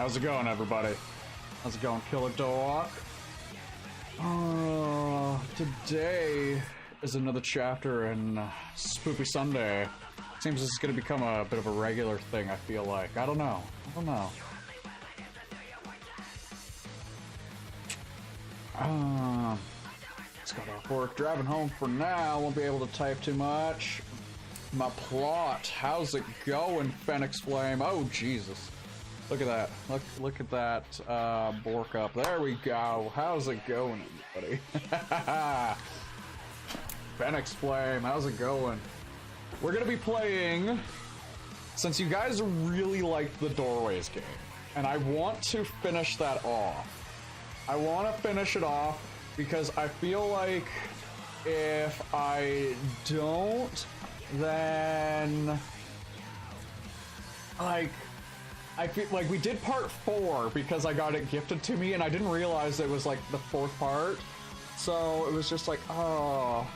How's it going, everybody? How's it going, Killer Dog? Today is another chapter in Spoopy Sunday. Seems this is gonna become a bit of a regular thing, I feel like. I don't know. Just got off work, driving home for now. Won't be able to type too much. My plot, how's it going, Phoenix Flame? Oh, Jesus. Look at that. Look at that Bork up. There we go. How's it going, everybody? Phoenix Flame, how's it going? We're gonna be playing, since you guys really like the Doorways game, and I want to finish that off. I want to finish it off because I feel like if I don't, then like I feel like we did part 4 because I got it gifted to me and I didn't realize it was like the 4th part, so it was just like, oh.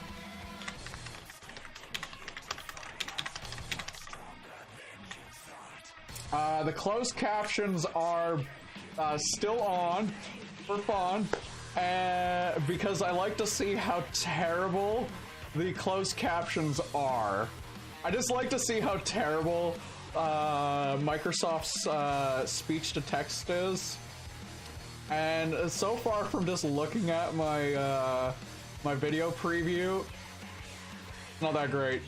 The closed captions are still on for fun, because I like to see how terrible the closed captions are. I just like to see how terrible Microsoft's speech-to-text is. And so far from just looking at my my video preview, not that great.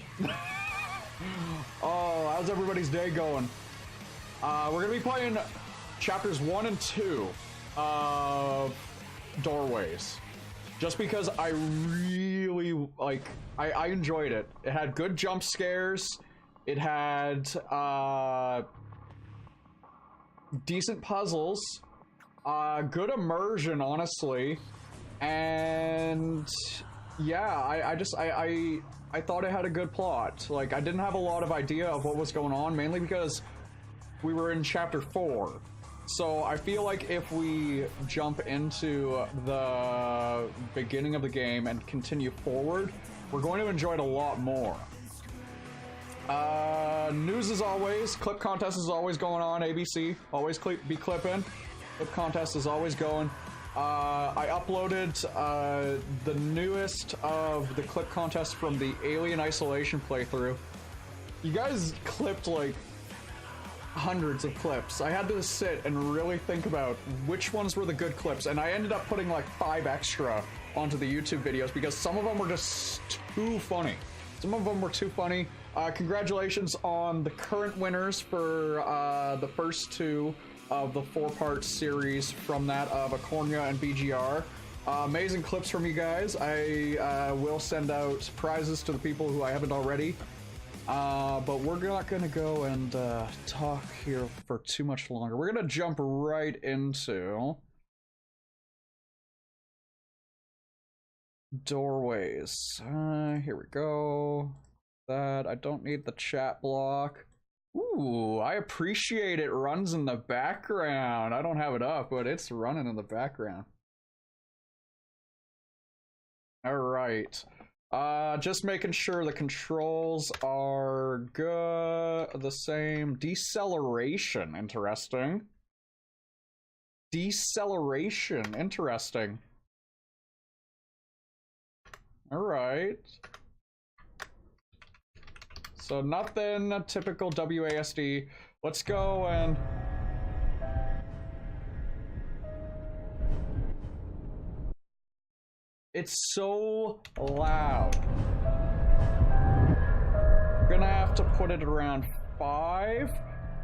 Oh, how's everybody's day going? We're gonna be playing chapters 1 and 2 of Doorways, just because I really I enjoyed it. It had good jump scares. It had decent puzzles, good immersion, honestly, and yeah, I thought it had a good plot. Like, I didn't have a lot of idea of what was going on, mainly because we were in chapter 4. So I feel like if we jump into the beginning of the game and continue forward, we're going to enjoy it a lot more. News as always, clip contest is always going on, ABC, always be clipping. Clip contest is always going. I uploaded the newest of the clip contest from the Alien Isolation playthrough. You guys clipped like hundreds of clips. I had to sit and really think about which ones were the good clips, and I ended up putting like 5 extra onto the YouTube videos because some of them were just too funny. Some of them were too funny. Congratulations on the current winners for the first 2 of the 4-part series from that of Acornia and BGR. Amazing clips from you guys. I will send out prizes to the people who I haven't already. But we're not gonna go and talk here for too much longer. We're gonna jump right into Doorways. Here we go. That, I don't need the chat block. Ooh, I appreciate it runs in the background. I don't have it up, but it's running in the background. All right. Just making sure the controls are good, the same. Deceleration, interesting. Deceleration, interesting. All right. So nothing typical WASD. Let's go and... It's so loud. I'm gonna have to put it around 5,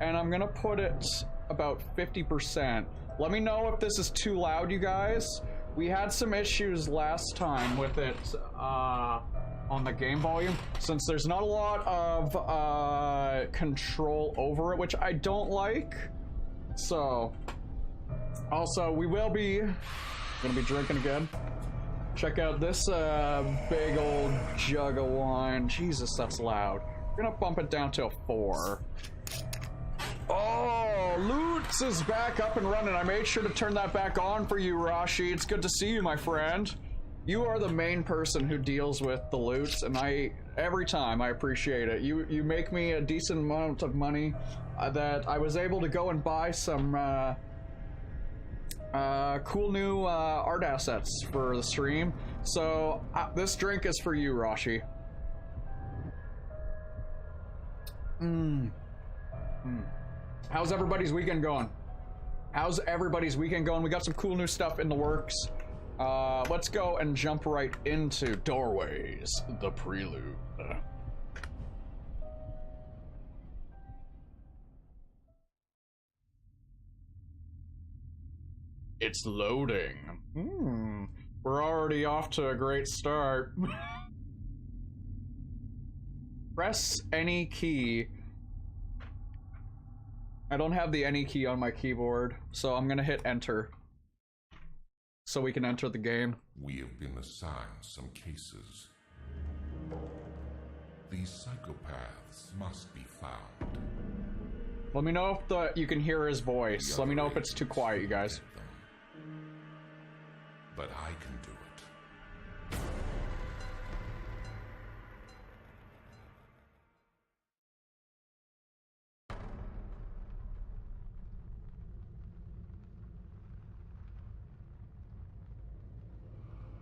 and I'm gonna put it about 50%. Let me know if this is too loud, you guys. We had some issues last time with it on the game volume, since there's not a lot of control over it, which I don't like. So, also, we will be gonna be drinking again. Check out this big old jug of wine. Jesus, that's loud. We're gonna bump it down to a 4. Oh, Loots is back up and running. I made sure to turn that back on for you, Rashi. It's good to see you, my friend. You are the main person who deals with the loots, and every time I appreciate it. You make me a decent amount of money that I was able to go and buy some cool new art assets for the stream. So this drink is for you, Rashi. How's everybody's weekend going? How's everybody's weekend going? We got some cool new stuff in the works. Let's go and jump right into Doorways, the Prelude. It's loading. We're already off to a great start. Press any key. I don't have the any key on my keyboard, so I'm gonna hit enter. So we can enter the game. We have been assigned some cases. These psychopaths must be found. Let me know if you can hear his voice. Let me know if it's too quiet, you guys. But I can do it.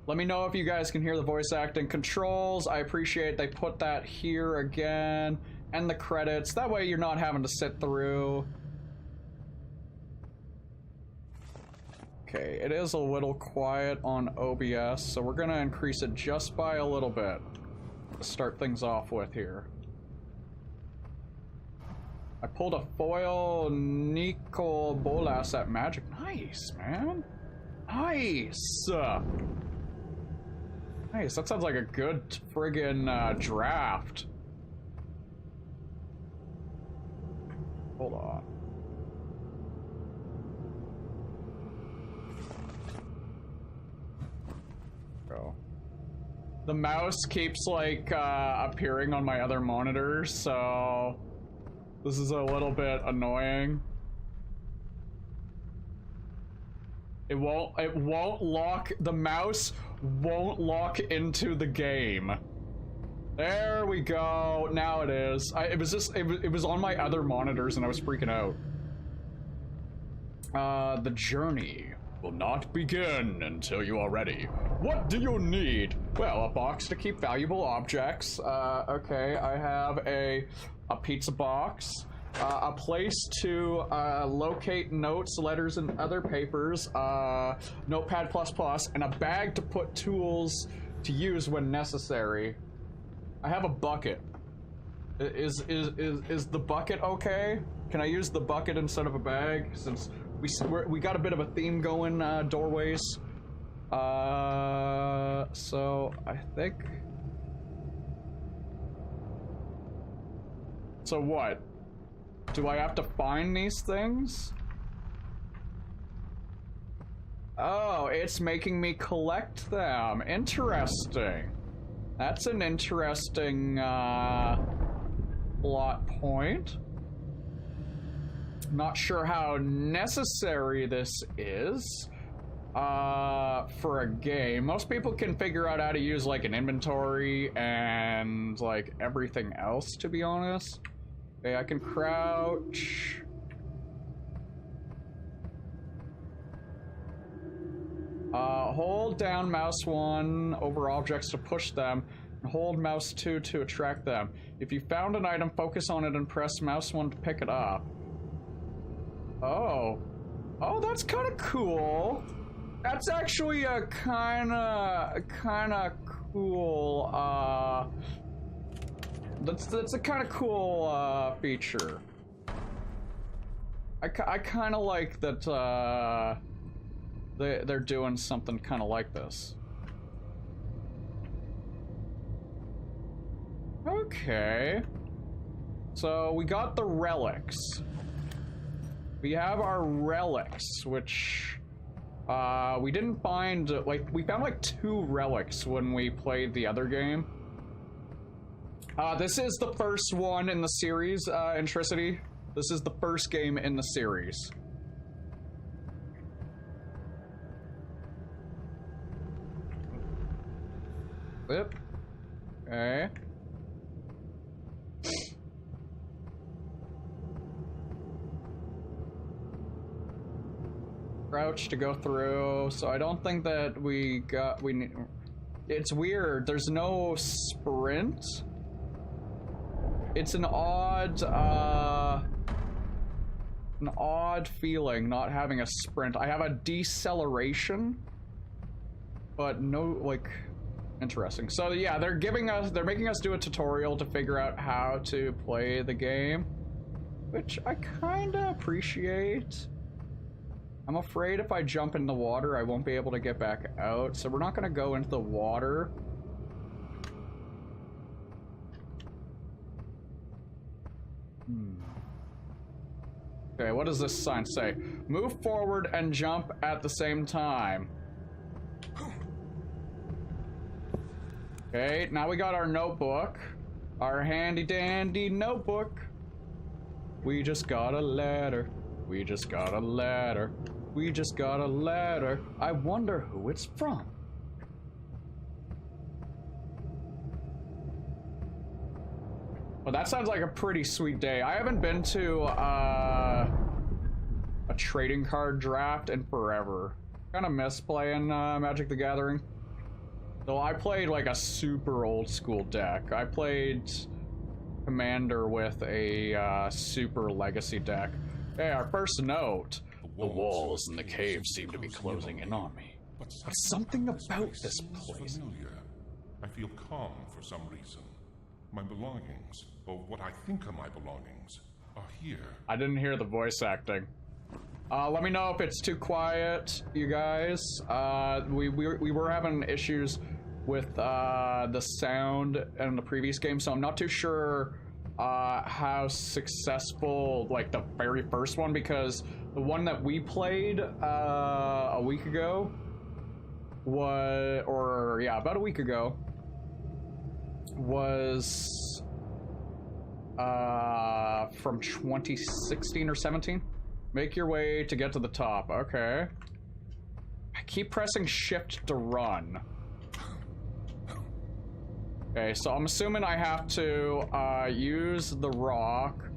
Let me know if you guys can hear the voice acting. Controls, I appreciate they put that here again. And the credits. That way you're not having to sit through. Okay, it is a little quiet on OBS, so we're gonna increase it just by a little bit to start things off with here. I pulled a foil Nicol Bolas at Magic. Nice, man. Nice. Nice, that sounds like a good friggin' draft. Hold on. Go. The mouse keeps like appearing on my other monitors, so this is a little bit annoying. It won't lock, the mouse won't lock into the game. There we go. Now it is. It was on my other monitors and I was freaking out. The journey will not begin until you are ready. What do you need? Well, a box to keep valuable objects. Okay, I have a pizza box. A place to locate notes, letters, and other papers. Notepad++, and a bag to put tools to use when necessary. I have a bucket. Is the bucket okay? Can I use the bucket instead of a bag? Since we got a bit of a theme going, Doorways. So I think. So what? Do I have to find these things? Oh, it's making me collect them. Interesting. That's an interesting plot point. Not sure how necessary this is for a game. Most people can figure out how to use like an inventory and like everything else, to be honest. Okay, I can crouch. Hold down mouse 1 over objects to push them, and hold mouse 2 to attract them. If you found an item, focus on it and press mouse 1 to pick it up. Oh. Oh, that's kind of cool. That's actually a kind of cool, that's a kind of cool, feature. I kind of like that, they're doing something kind of like this. Okay. So we got the relics. We have our relics, which we didn't find, like, we found like 2 relics when we played the other game. This is the first one in the series, Intricity. This is the first game in the series. Flip. Okay. crouch to go through, so I don't think that we need. It's weird. There's no sprint. It's an odd feeling not having a sprint. I have a deceleration, but no, like, interesting. So yeah, they're making us do a tutorial to figure out how to play the game, which I kinda appreciate. I'm afraid if I jump in the water, I won't be able to get back out, so we're not gonna go into the water. Okay, what does this sign say? Move forward and jump at the same time. Okay, now we got our notebook. Our handy dandy notebook. We just got a letter. We just got a letter. We just got a letter. I wonder who it's from. Well, that sounds like a pretty sweet day. I haven't been to a trading card draft in forever. Kind of miss playing Magic the Gathering. Though I played like a super old school deck. I played Commander with a super legacy deck. Hey, our first note. The walls in the cave seem to be closing in on me. But something about this place. Familiar. I feel calm for some reason. My belongings, or what I think are my belongings, are here. I didn't hear the voice acting. Let me know if it's too quiet, you guys. We were having issues with the sound in the previous game, so I'm not too sure how successful, like, the very first one, because the one that we played a week ago was, or yeah, about a week ago, was from 2016 or 17. Make your way to get to the top. Okay. I keep pressing shift to run. Okay, so I'm assuming I have to use the rock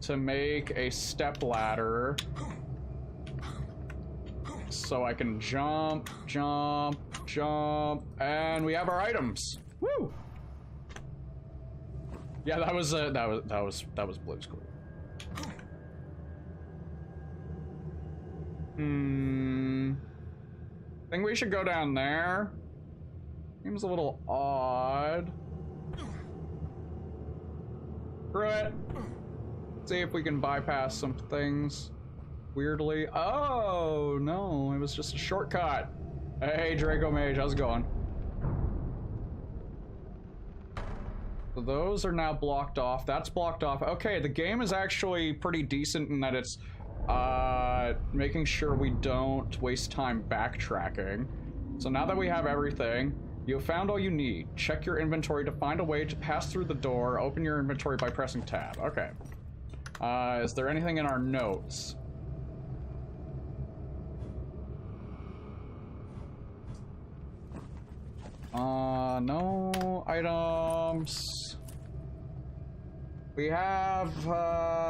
to make a step ladder so I can jump, jump, jump, and we have our items. Woo! Yeah, that was Blue's Clues. I think we should go down there. Seems a little odd. Screw it. See if we can bypass some things. Weirdly. Oh, no, it was just a shortcut. Hey, Draco Mage, how's it going? So those are now blocked off. That's blocked off. Okay, the game is actually pretty decent in that it's making sure we don't waste time backtracking. So now that we have everything, you have found all you need. Check your inventory to find a way to pass through the door. Open your inventory by pressing tab. Okay. Is there anything in our notes? No items. We have,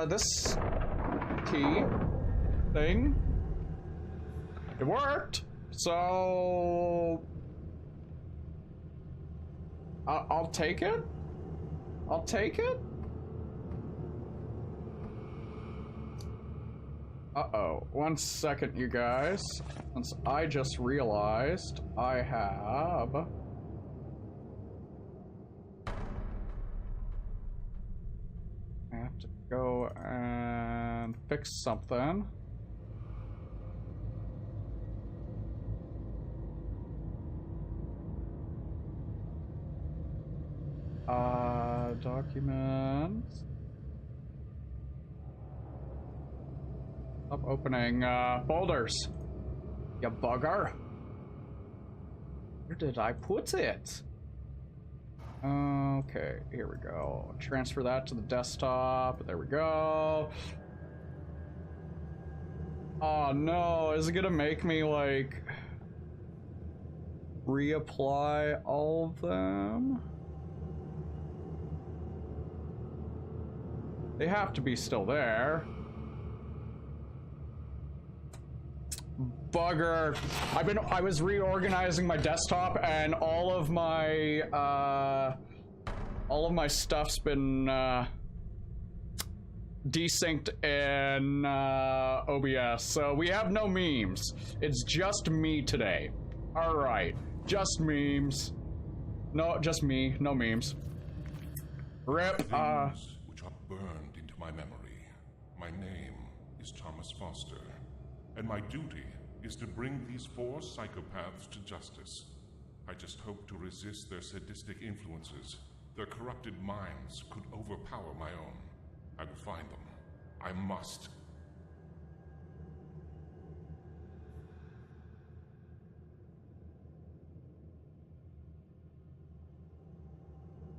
this key thing. It worked. So, I'll take it. I'll take it. Uh-oh. 1 second, you guys. Since I just realized I have... I have to go and fix something. Documents. Stop opening folders. You bugger. Where did I put it? Okay, here we go. Transfer that to the desktop. There we go. Oh no, is it gonna make me like reapply all of them? They have to be still there. Bugger. I was reorganizing my desktop and all of my stuff's been desynced in OBS, so we have no memes. It's just me today. All right, just memes. No, just me, no memes. Rip. Things which are burned into my memory. My name is Thomas Foster, and my duty is to bring these 4 psychopaths to justice. I just hope to resist their sadistic influences. Their corrupted minds could overpower my own. I will find them. I must.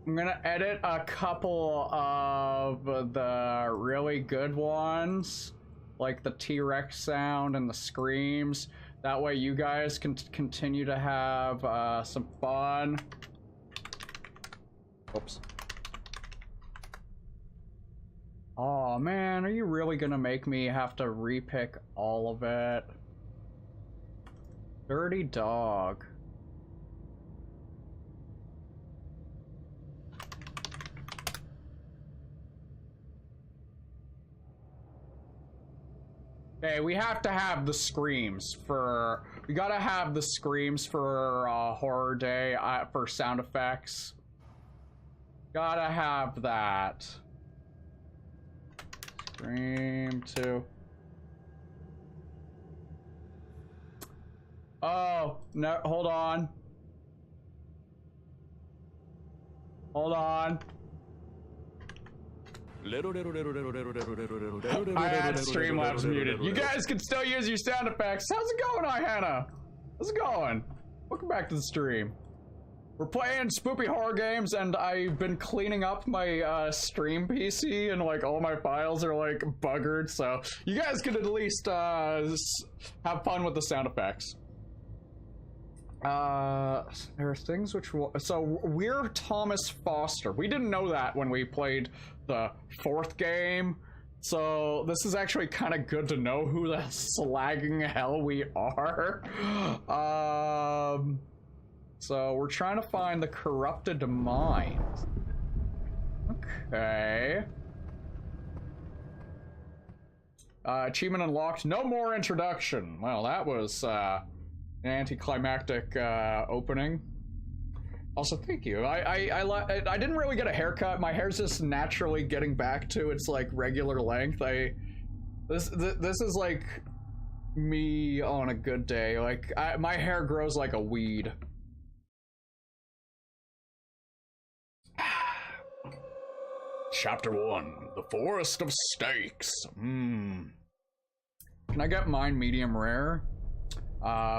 I'm gonna edit a couple of the really good ones, like the T-Rex sound and the screams. That way you guys can continue to have some fun. Oops. Oh man, are you really gonna make me have to repick all of it? Dirty dog. Okay, we have to have the screams for... We gotta have the screams for Horror Day, for sound effects. Gotta have that. Scream 2. Oh, no, hold on. Hold on. I had Streamlabs muted. You guys can still use your sound effects. How's it going, Hannah? How's it going? Welcome back to the stream. We're playing spoopy horror games, and I've been cleaning up my stream PC, and like all my files are like buggered. So you guys can at least have fun with the sound effects. There are things which will... So we're Thomas Foster. We didn't know that when we played the 4th game. So this is actually kind of good to know who the slagging hell we are. So we're trying to find the corrupted mind. Okay. Achievement unlocked. No more introduction. Well, that was an anticlimactic opening. Also, thank you. I didn't really get a haircut. My hair's just naturally getting back to its like regular length. This is like me on a good day. Like my hair grows like a weed. Chapter 1: The Forest of Stakes. Can I get mine medium rare?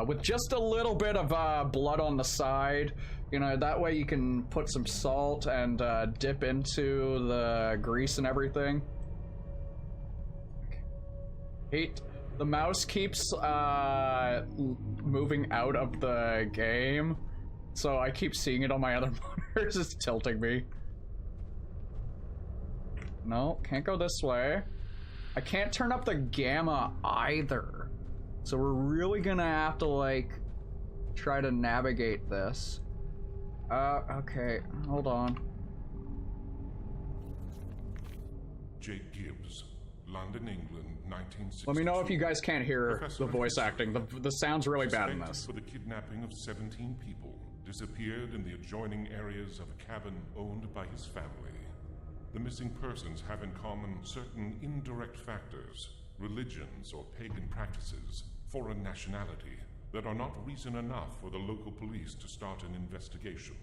With just a little bit of blood on the side, you know, that way you can put some salt and dip into the grease and everything. Hate the mouse keeps moving out of the game, so I keep seeing it on my other monitors. It's tilting me. No, can't go this way. I can't turn up the gamma either. So we're really gonna have to, like, try to navigate this. Okay, hold on. Jake Gibbs, London, England, 1962. Let me know if you guys can't hear the voice acting. The sound's really bad in this. For the kidnapping of 17 people, disappeared in the adjoining areas of a cabin owned by his family. The missing persons have in common certain indirect factors, religions or pagan practices, foreign nationality, that are not reason enough for the local police to start an investigation.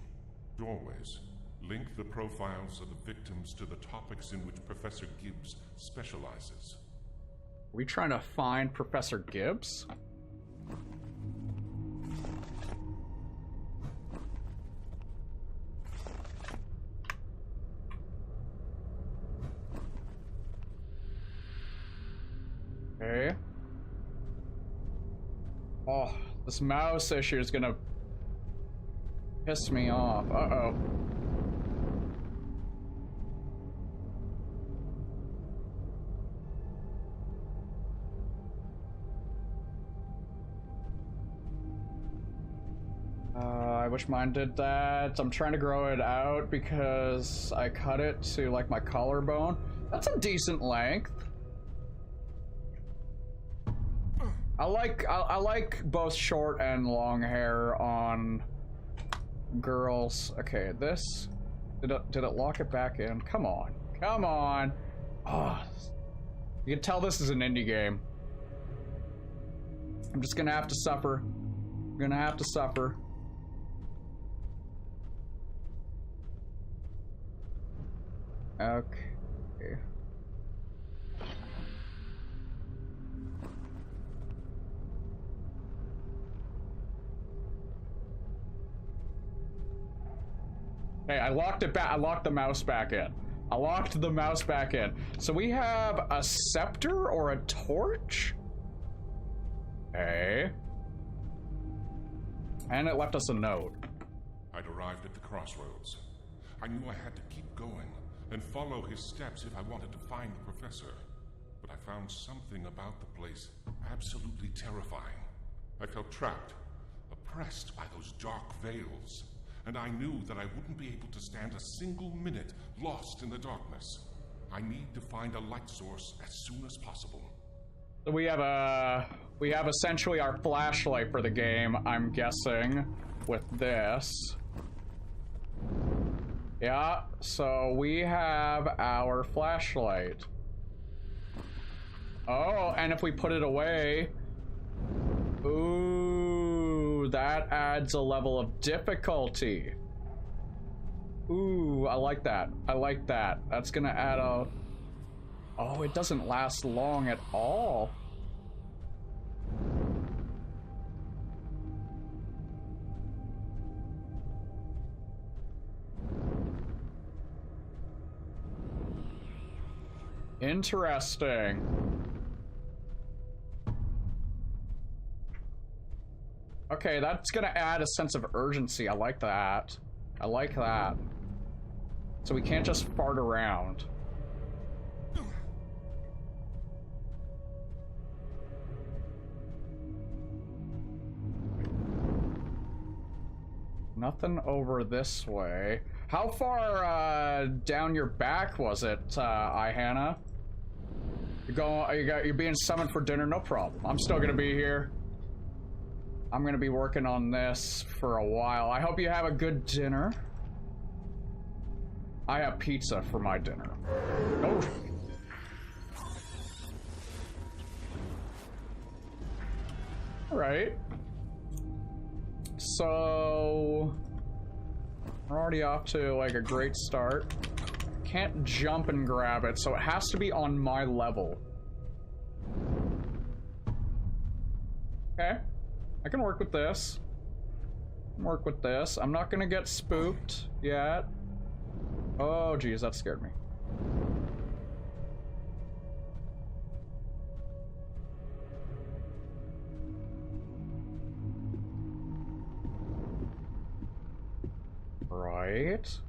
Doorways. Link the profiles of the victims to the topics in which Professor Gibbs specializes. Are we trying to find Professor Gibbs? Okay. Oh, this mouse issue is gonna piss me off. Uh-oh. wish mine did that. I'm trying to grow it out because I cut it to like my collarbone. That's a decent length. I like both short and long hair on girls. Okay, this did it lock it back in? Come on, come on. Oh, you can tell this is an indie game. I'm just gonna have to suffer. I'm gonna have to suffer. Okay. Hey, I locked it back. I locked the mouse back in. I locked the mouse back in. So we have a scepter or a torch? Okay. And it left us a note. I'd arrived at the crossroads. I knew I had to keep going and follow his steps if I wanted to find the professor. But I found something about the place absolutely terrifying. I felt trapped, oppressed by those dark veils. And I knew that I wouldn't be able to stand a single minute lost in the darkness. I need to find a light source as soon as possible. So we have essentially our flashlight for the game, I'm guessing, with this. Yeah, so we have our flashlight. Oh, and if we put it away, ooh, that adds a level of difficulty. Ooh, I like that. I like that. That's gonna add a... Oh, it doesn't last long at all. Interesting. Okay, that's gonna add a sense of urgency. I like that. I like that. So we can't just fart around. Nothing over this way. How far down your back was it, Hannah? You're being summoned for dinner, no problem. I'm still gonna be here. I'm gonna be working on this for a while. I hope you have a good dinner. I have pizza for my dinner. Oh. All right. So we're already off to like a great start. Can't jump and grab it, so it has to be on my level. Okay. I can work with this. Work with this. I'm not gonna get spooked yet. Oh, geez, that scared me. Right.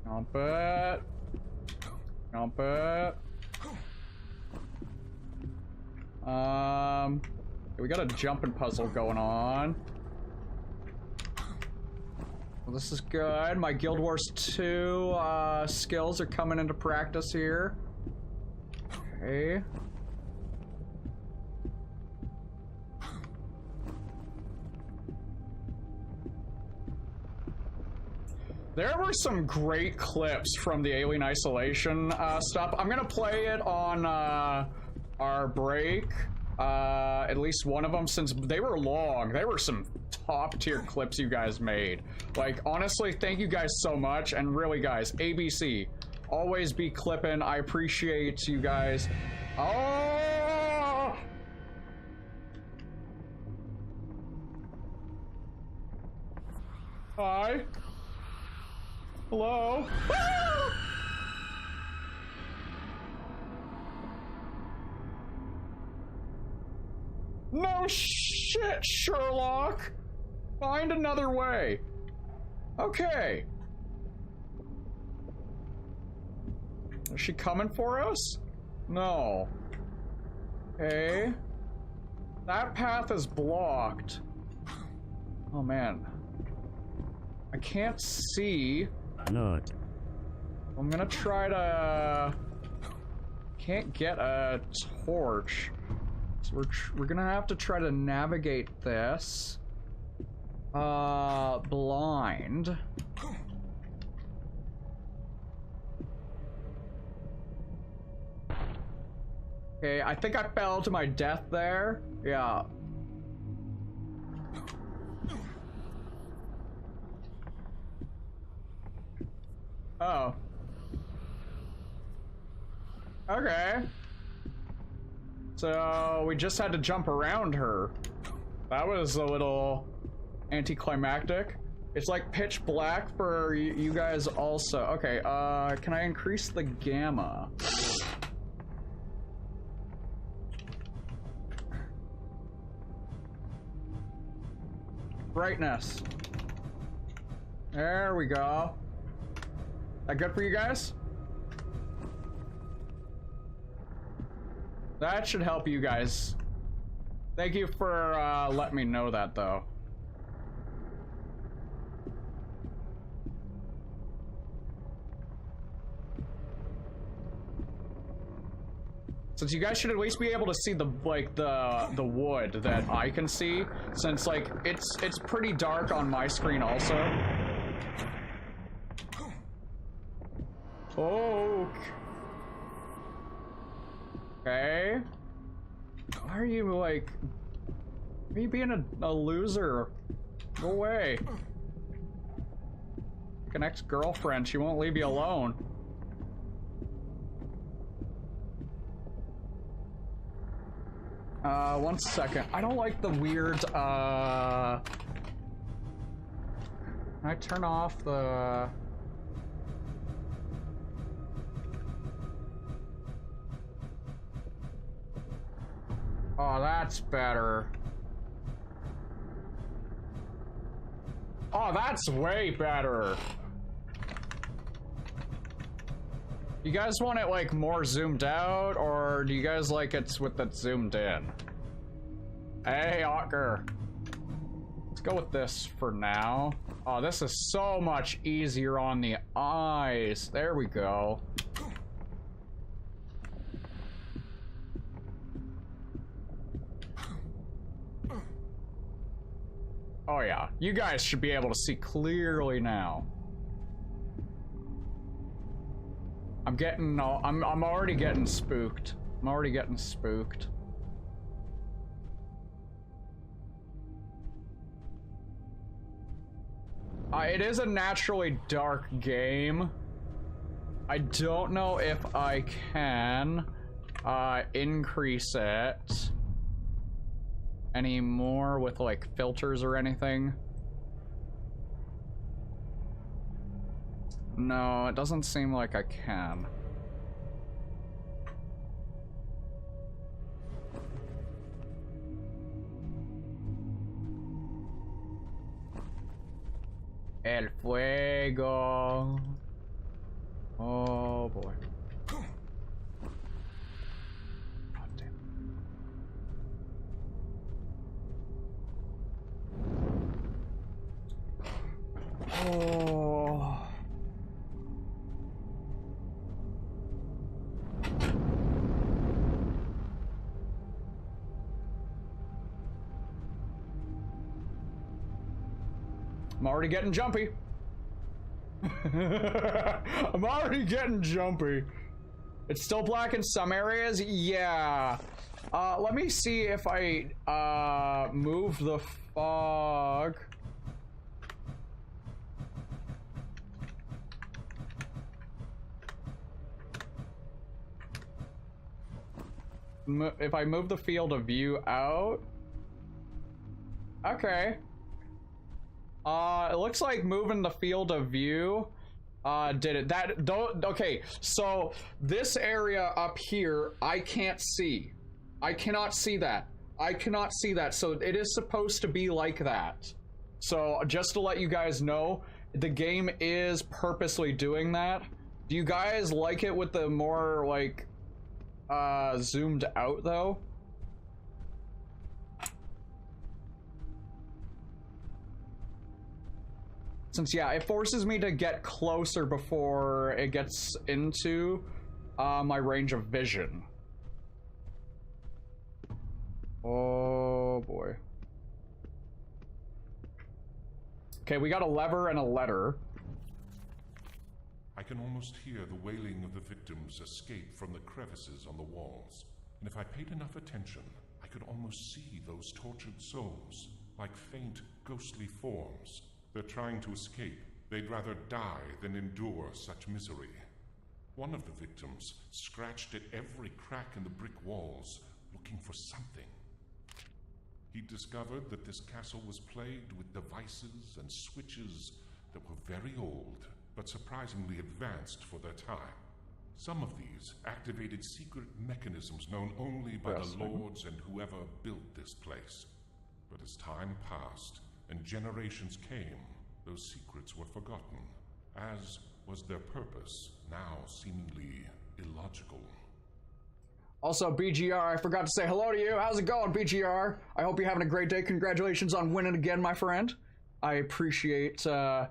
Jump it. Jump it. We got a jumping puzzle going on. Well, this is good. My Guild Wars 2 skills are coming into practice here. Okay. There were some great clips from the Alien Isolation stuff. I'm gonna play it on our break. At least one of them, since they were long. They were some top tier clips you guys made. Like, honestly, thank you guys so much. And really, guys, ABC, always be clipping. I appreciate you guys. Oh! Hi. Hello? Ah! No shit, Sherlock! Find another way. Okay. Is she coming for us? No. Okay. That path is blocked. Oh man. can't see. Not. I'm gonna try to... Can't get a torch. So we're gonna have to try to navigate this. Blind. Okay, I think I fell to my death there. Yeah. Oh. Okay. So we just had to jump around her. That was a little anticlimactic. It's like pitch black for you guys also. Okay, can I increase the gamma? Brightness. There we go. That good for you guys? That should help you guys. Thank you for letting me know that, though. Since you guys should at least be able to see the the wood that I can see, since like it's pretty dark on my screen also. Oh. Okay. Why are you like... Are you being a loser? Go away. Like an ex-girlfriend, she won't leave you alone. One second. I don't like the weird, Can I turn off the... Oh, that's better. Oh, that's way better. You guys want it like more zoomed out, or do you guys like it with it zoomed in? Hey, Ocker. Let's go with this for now. Oh, this is so much easier on the eyes. There we go. Oh yeah, you guys should be able to see clearly now. I'm already getting spooked. I'm already getting spooked. It is a naturally dark game. I don't know if I can increase it anymore with like filters or anything. No, it doesn't seem like I can. El fuego. Oh boy. God damn. Oh. I'm already getting jumpy. I'm already getting jumpy. It's still black in some areas? Yeah. Let me see if I move the fog. If I move the field of view out. Okay. It looks like moving the field of view did it. Okay, so this area up here, I can't see. I cannot see that. I cannot see that, so it is supposed to be like that. So just to let you guys know, the game is purposely doing that. Do you guys like it with the more, like, zoomed out, though? Since, yeah, it forces me to get closer before it gets into my range of vision. Oh, boy. Okay, we got a lever and a letter. I can almost hear the wailing of the victims escape from the crevices on the walls. And if I paid enough attention, I could almost see those tortured souls, like faint, ghostly forms. They're trying to escape. They'd rather die than endure such misery. One of the victims scratched at every crack in the brick walls, looking for something. He discovered that this castle was plagued with devices and switches that were very old, but surprisingly advanced for their time. Some of these activated secret mechanisms known only by the lords and whoever built this place. But as time passed and generations came, those secrets were forgotten, as was their purpose, now seemingly illogical. Also, BGR, I forgot to say hello to you. How's it going, BGR? I hope you're having a great day. Congratulations on winning again, my friend. I appreciate the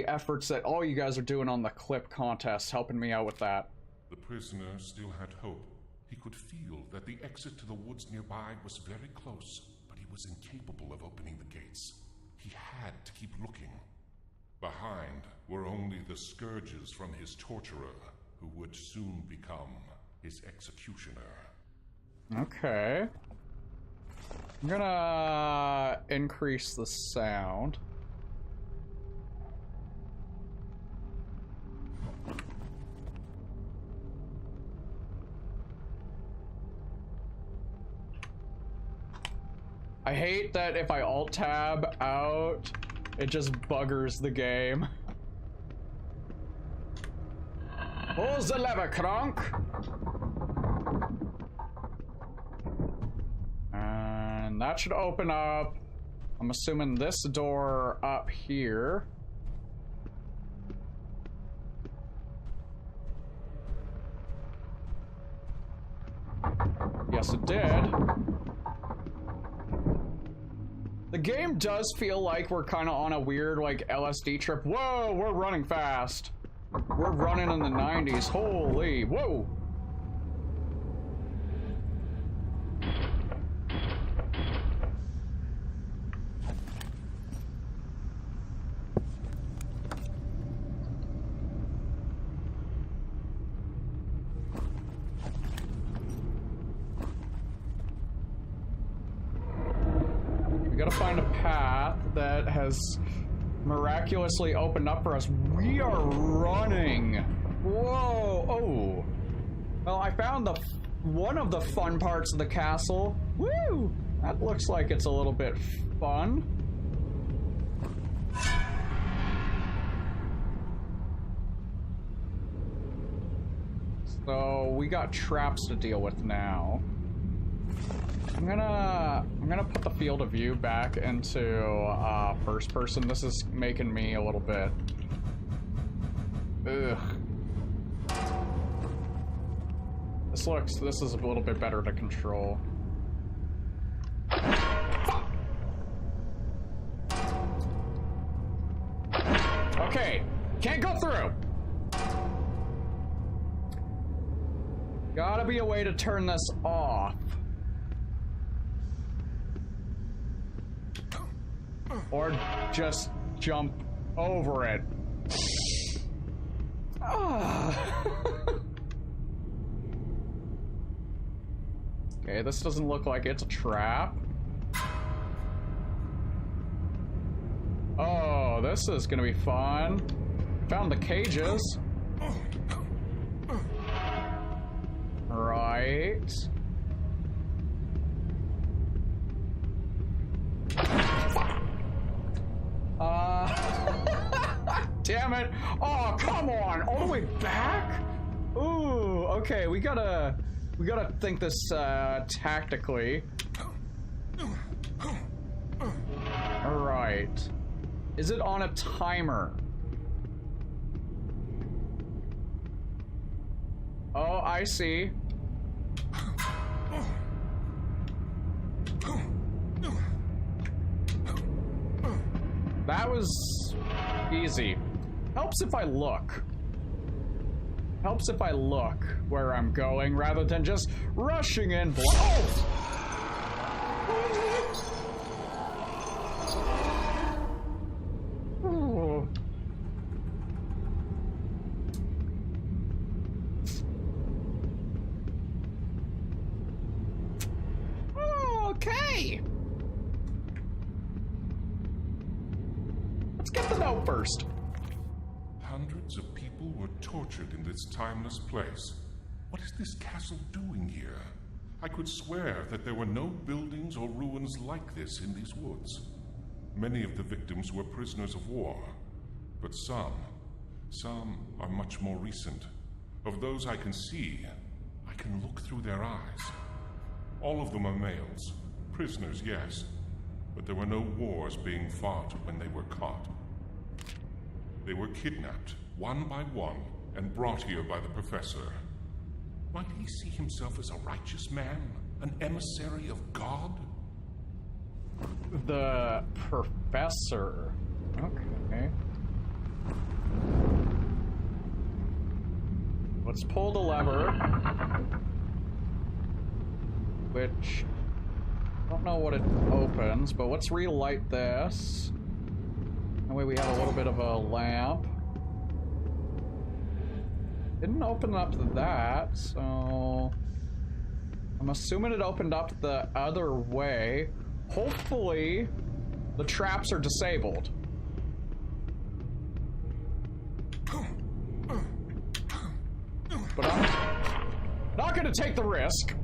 efforts that all you guys are doing on the clip contest, helping me out with that. The prisoner still had hope. He could feel that the exit to the woods nearby was very close, but he was incapable of opening the gates. He had to keep looking. Behind were only the scourges from his torturer, who would soon become his executioner. Okay. I'm gonna increase the sound. I hate that if I alt-tab out, it just buggers the game. Pulls the lever, Kronk! And that should open up, I'm assuming this door up here. Yes, it did. The game does feel like we're kind of on a weird, like, LSD trip. Whoa, we're running fast. We're running in the 90s. Holy, whoa. We gotta find a path that has miraculously opened up for us. We are running. Whoa. Oh. Well, I found one of the fun parts of the castle. Woo! That looks like it's a little bit fun. So we got traps to deal with now. I'm gonna put the field of view back into first person. This is making me a little bit ugh. This is a little bit better to control. Okay, can't go through. Gotta be a way to turn this off. Or just jump over it. Okay, this doesn't look like it's a trap. Oh, this is gonna be fun. Found the cages. Right. Damn it. Oh, come on. All the way back? Ooh, okay, we gotta think this tactically. Alright. Is it on a timer? Oh, I see. That was Easy. Helps if I look. Helps if I look where I'm going rather than just rushing in. Oh! Ooh. Okay. Let's get the note first. Hundreds of people were tortured in this timeless place. What is this castle doing here? I could swear that there were no buildings or ruins like this in these woods. Many of the victims were prisoners of war, but some are much more recent. Of those I can see, I can look through their eyes. All of them are males. Prisoners, yes, but there were no wars being fought when they were caught. They were kidnapped, one by one, and brought here by the professor. Might he see himself as a righteous man? An emissary of God? The professor. Okay. Let's pull the lever. Which... I don't know what it opens, but let's relight this. That way we have a little bit of a lamp. Didn't open up to that, so... I'm assuming it opened up the other way. Hopefully, the traps are disabled. But I'm not gonna take the risk.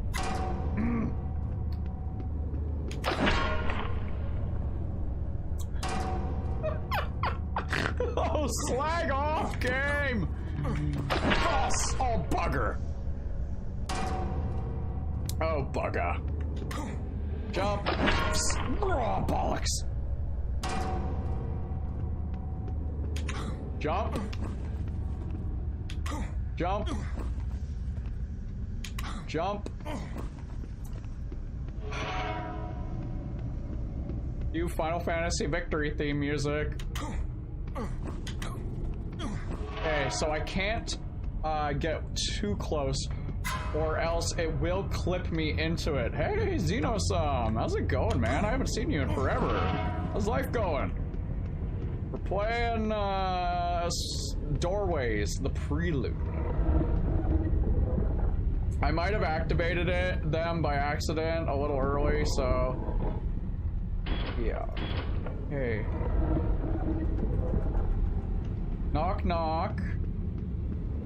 Oh, slag off, game! Oh, bugger. Oh, bugger. Jump. Oh, bollocks. Jump. Jump. Jump. You Final Fantasy victory theme music. Okay, so I can't get too close, or else it will clip me into it. Hey, Xenosum, how's it going, man? I haven't seen you in forever. How's life going? We're playing Doorways, the Prelude. I might have activated them by accident a little early, so yeah. Hey. Knock, knock.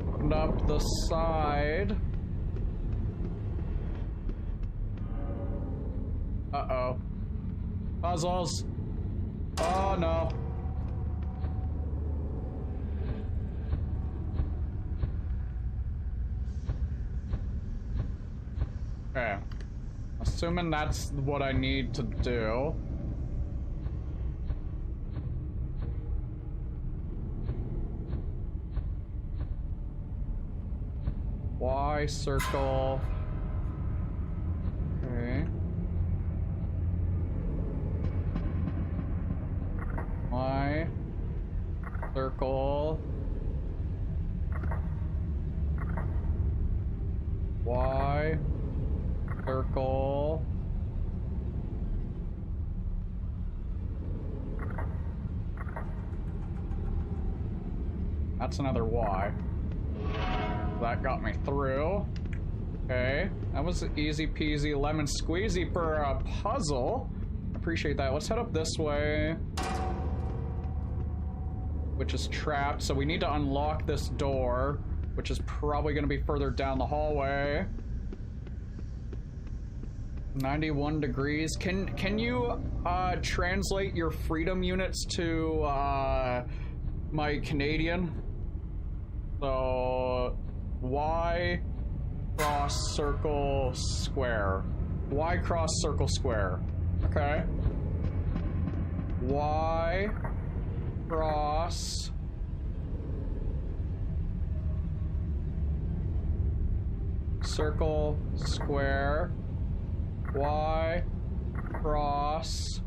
Opened up the side. Uh-oh. Puzzles. Oh, no. Okay. Assuming that's what I need to do. Y circle. Okay. Y circle. Y circle. That's another Y. That got me through. Okay, that was easy peasy lemon squeezy for a puzzle. Appreciate that. Let's head up this way, which is trapped. So we need to unlock this door, which is probably going to be further down the hallway. 91 degrees. Can you translate your freedom units to my Canadian? So Y cross circle square. Y cross circle square. Okay. Y cross circle square. Y cross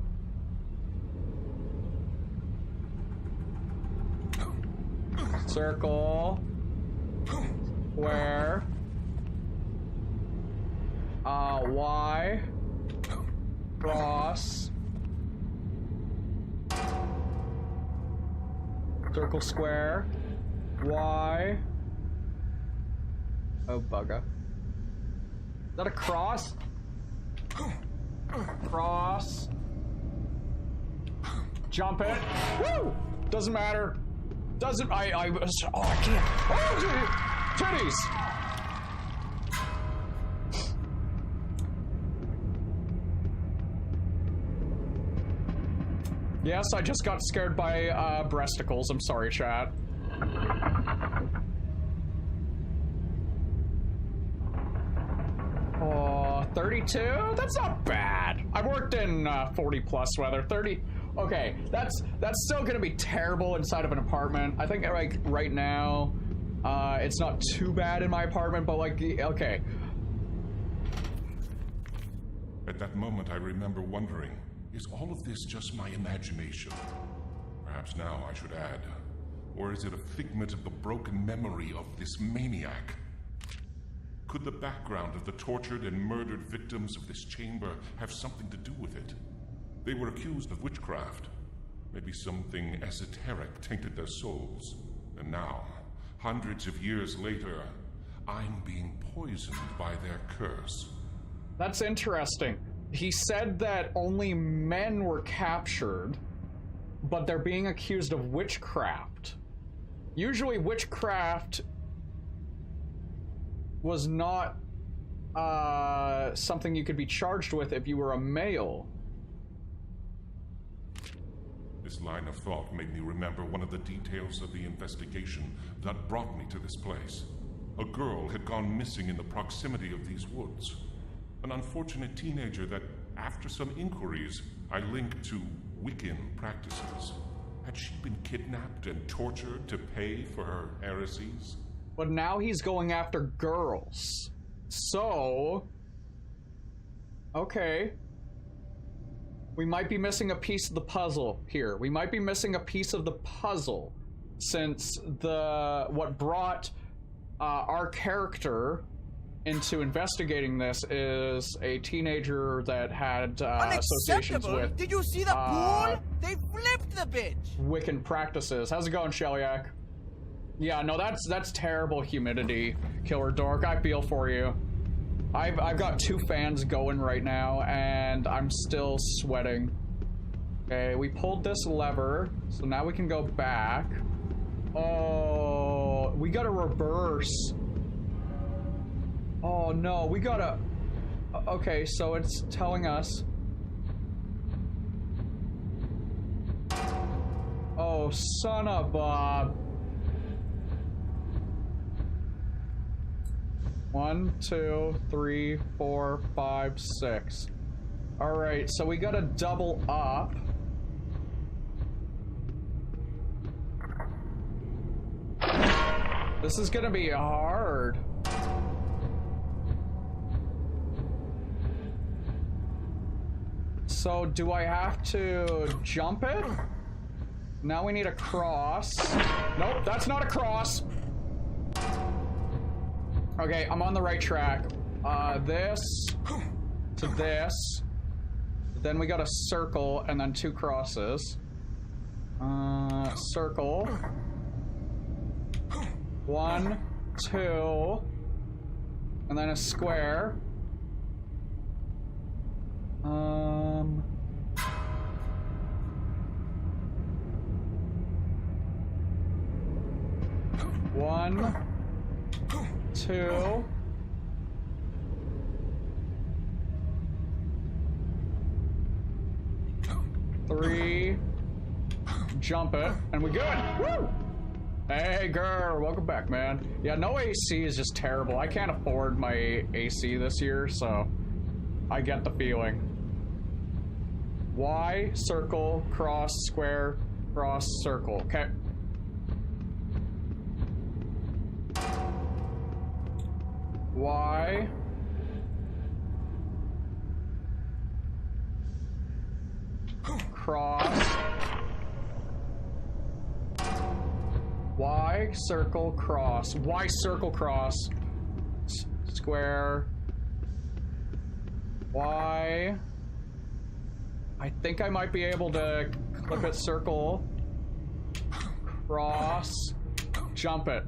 Circle. Square. Y. Cross. Circle, square. Y. Oh, bugger. Is that a cross? Cross. Jump it. Woo! Doesn't matter. Doesn't. Oh, I can't. Oh, titties! Yes, I just got scared by breasticles. I'm sorry, chat. Oh, 32? That's not bad. I've worked in 40 plus weather. 30. Okay, that's still gonna be terrible inside of an apartment. I think like right now, it's not too bad in my apartment, but like, okay. At that moment, I remember wondering, is all of this just my imagination? Perhaps now I should add. Or is it a figment of the broken memory of this maniac? Could the background of the tortured and murdered victims of this chamber have something to do with it? They were accused of witchcraft. Maybe something esoteric tainted their souls. And now, hundreds of years later, I'm being poisoned by their curse. That's interesting. He said that only men were captured, but they're being accused of witchcraft. Usually witchcraft was not something you could be charged with if you were a male. This line of thought made me remember one of the details of the investigation that brought me to this place. A girl had gone missing in the proximity of these woods. An unfortunate teenager that, after some inquiries, I linked to Wiccan practices. Had she been kidnapped and tortured to pay for her heresies? But now he's going after girls. So... okay. We might be missing a piece of the puzzle here. We might be missing a piece of the puzzle, since what brought our character into investigating this is a teenager that had associations with... Did you see the pool? They flipped the bitch! Wiccan practices. How's it going, Shellyak? Yeah, no, that's terrible humidity, Killer Dork. I feel for you. I've got 2 fans going right now, and I'm still sweating. Okay, we pulled this lever, so now we can go back. Oh, we gotta reverse. Oh no, we gotta... Okay, so it's telling us... Oh, son of a... 1, 2, 3, 4, 5, 6. Alright, so we gotta double up. This is gonna be hard. So, do I have to jump it? Now we need a cross. Nope, that's not a cross. Okay, I'm on the right track. This to this. Then we got a circle and then 2 crosses. Circle. 1, 2, and then a square. One, 2. Three. Jump it, and we good. Woo! Hey, girl, welcome back, man. Yeah, no AC is just terrible. I can't afford my AC this year, so I get the feeling. Y, circle, cross, square, cross, circle. Okay. Y. Cross. Y, circle, cross. Y, circle, cross. Square. Y. I think I might be able to clip it, circle, cross, jump it.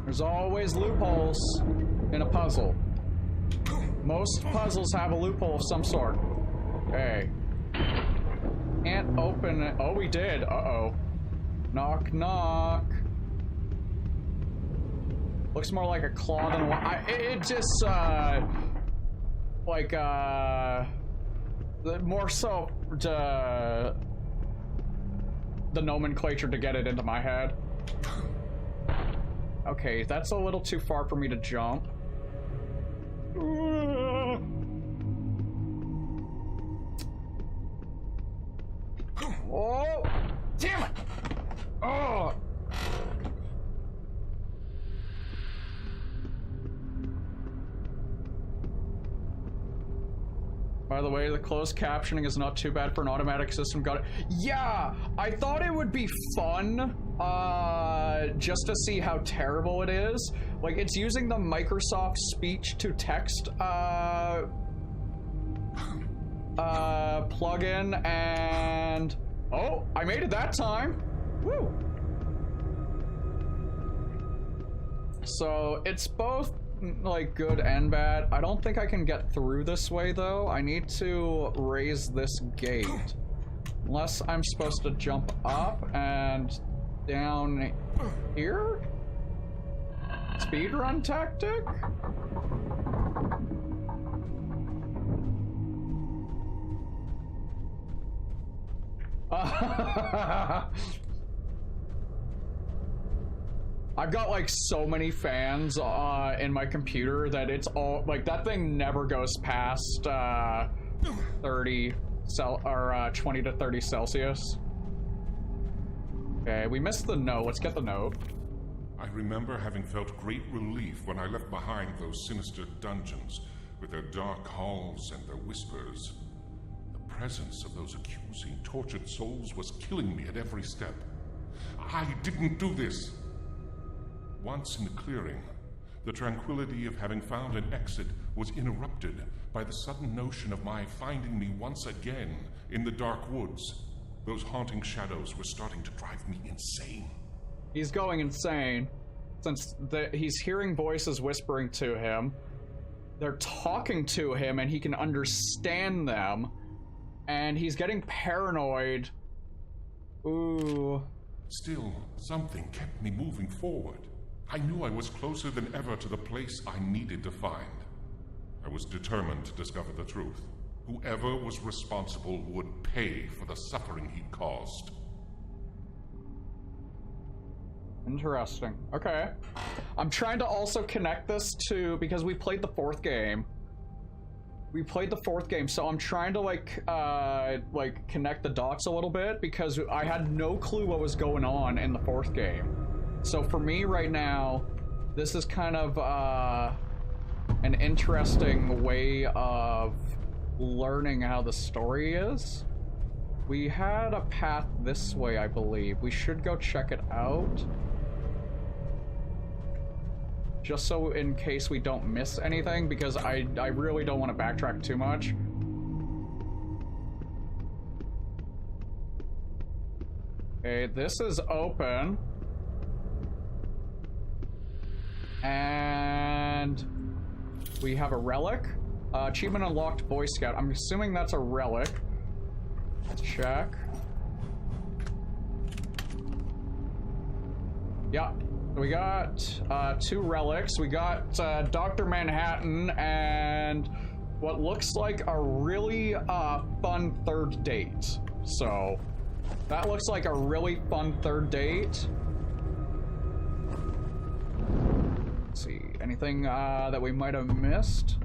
There's always loopholes in a puzzle. Most puzzles have a loophole of some sort. Okay. Can't open it. Oh, we did. Uh-oh. Knock, knock. Looks more like a claw than a... It just, like, more so the nomenclature to get it into my head. Okay, that's a little too far for me to jump. Oh! Damn it! Oh! By the way, the closed captioning is not too bad for an automatic system. Got it. Yeah, I thought it would be fun, just to see how terrible it is. Like, it's using the Microsoft speech-to-text, plugin, and... Oh, I made it that time! Woo! So, it's both like good and bad. I don't think I can get through this way though. I need to raise this gate. Unless I'm supposed to jump up and down here? Speedrun tactic? I've got like so many fans in my computer that it's all like that thing never goes past 20 to 30 Celsius. Okay, we missed the note. Let's get the note. I remember having felt great relief when I left behind those sinister dungeons with their dark halls and their whispers. The presence of those accusing, tortured souls was killing me at every step. I didn't do this. Once in the clearing, the tranquility of having found an exit was interrupted by the sudden notion of my finding me once again in the dark woods. Those haunting shadows were starting to drive me insane. He's going insane since he's hearing voices whispering to him. They're talking to him and he can understand them. And he's getting paranoid. Ooh. Still, something kept me moving forward. I knew I was closer than ever to the place I needed to find. I was determined to discover the truth. Whoever was responsible would pay for the suffering he'd caused. Interesting. Okay. I'm trying to also connect this to, because we played the fourth game. So I'm trying to like connect the dots a little bit because I had no clue what was going on in the fourth game. So for me right now, this is kind of an interesting way of learning how the story is. We had a path this way, I believe. We should go check it out. Just so in case we don't miss anything, because I really don't want to backtrack too much. Okay, this is open. And we have a relic. Achievement unlocked, Boy Scout. I'm assuming that's a relic. Let's check. Yeah, we got 2 relics. We got Dr. Manhattan and what looks like a really fun third date. So that looks like a really fun third date. Let's see, anything that we might have missed?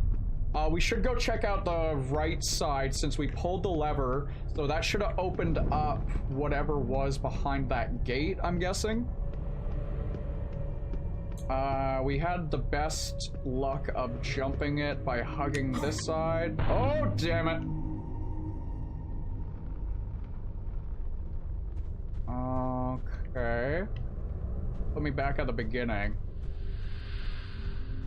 We should go check out the right side since we pulled the lever, so that should have opened up whatever was behind that gate, I'm guessing. We had the best luck of jumping it by hugging this side. Oh, damn it. Okay. Put me back at the beginning.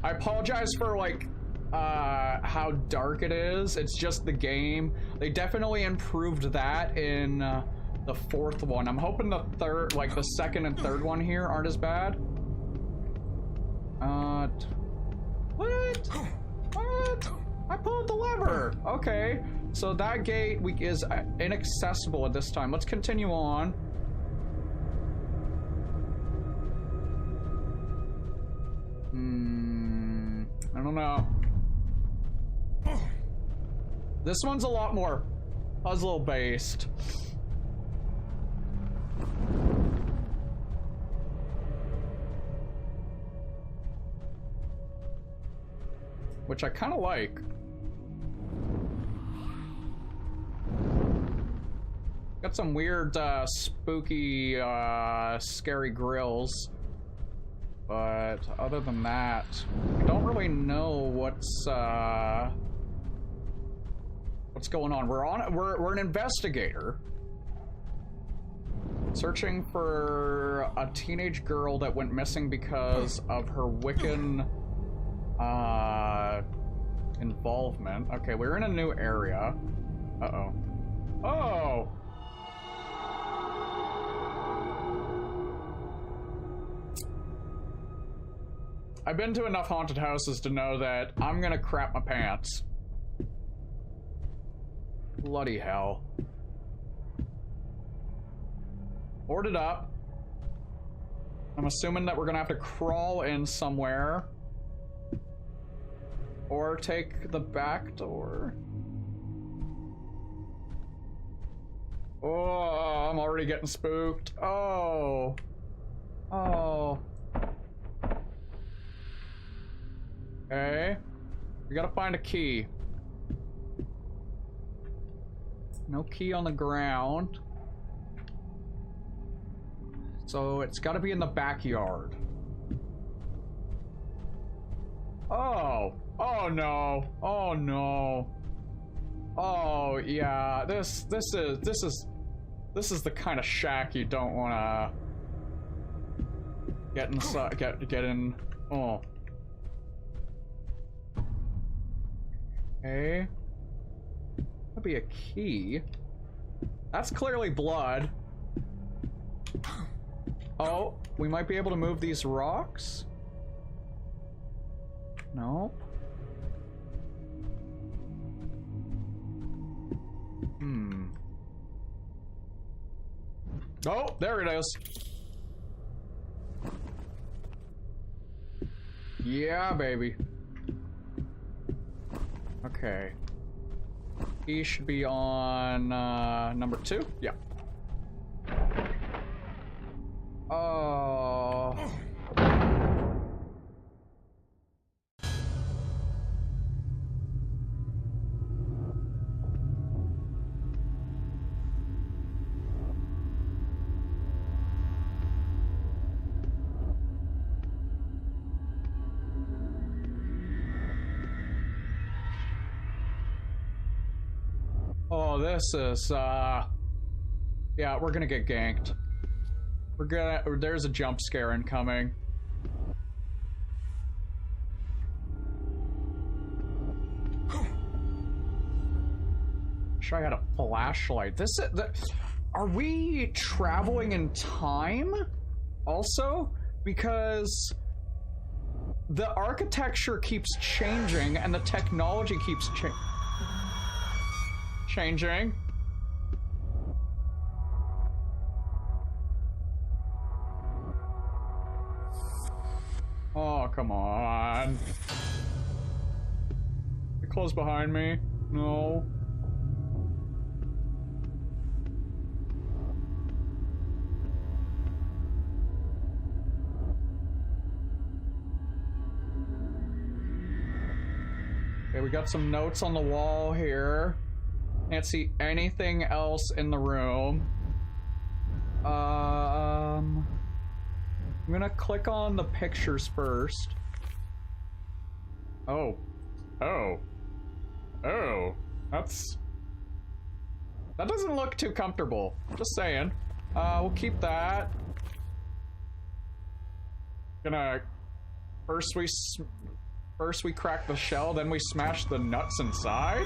I apologize for, like, how dark it is. It's just the game. They definitely improved that in the fourth one. I'm hoping the third, like, the second and third one here aren't as bad. What? What? I pulled the lever. Okay. So that gate is inaccessible at this time. Let's continue on. I don't know. This one's a lot more puzzle based. Which I kind of like. Got some weird, spooky, scary grills. But other than that, I don't really know what's going on. We're an investigator. Searching for a teenage girl that went missing because of her Wiccan, involvement. Okay, we're in a new area. Uh-oh. Oh! I've been to enough haunted houses to know that I'm gonna crap my pants. Bloody hell. Boarded up. I'm assuming that we're gonna have to crawl in somewhere. Or take the back door. Oh, I'm already getting spooked. Oh. Oh. Okay. We gotta find a key. No key on the ground. So it's gotta be in the backyard. Oh. Oh no. Oh no. Oh yeah. This is the kind of shack you don't wanna get inside, get in. Oh. Okay. That'd be a key. That's clearly blood. Oh, we might be able to move these rocks? No. Oh, there it is. Yeah, baby. Okay. He should be on number 2. Yeah. Oh. Oh, this is, yeah, we're gonna get ganked. There's a jump scare incoming. Wish I had a flashlight. Are we traveling in time? Also? Because the architecture keeps changing and the technology keeps changing. Oh, come on. It closed behind me. No. Okay, we got some notes on the wall here. Can't see anything else in the room. I'm gonna click on the pictures first. Oh. Oh. Oh. That doesn't look too comfortable. Just saying. We'll keep that. Gonna first we crack the shell, then we smash the nuts inside.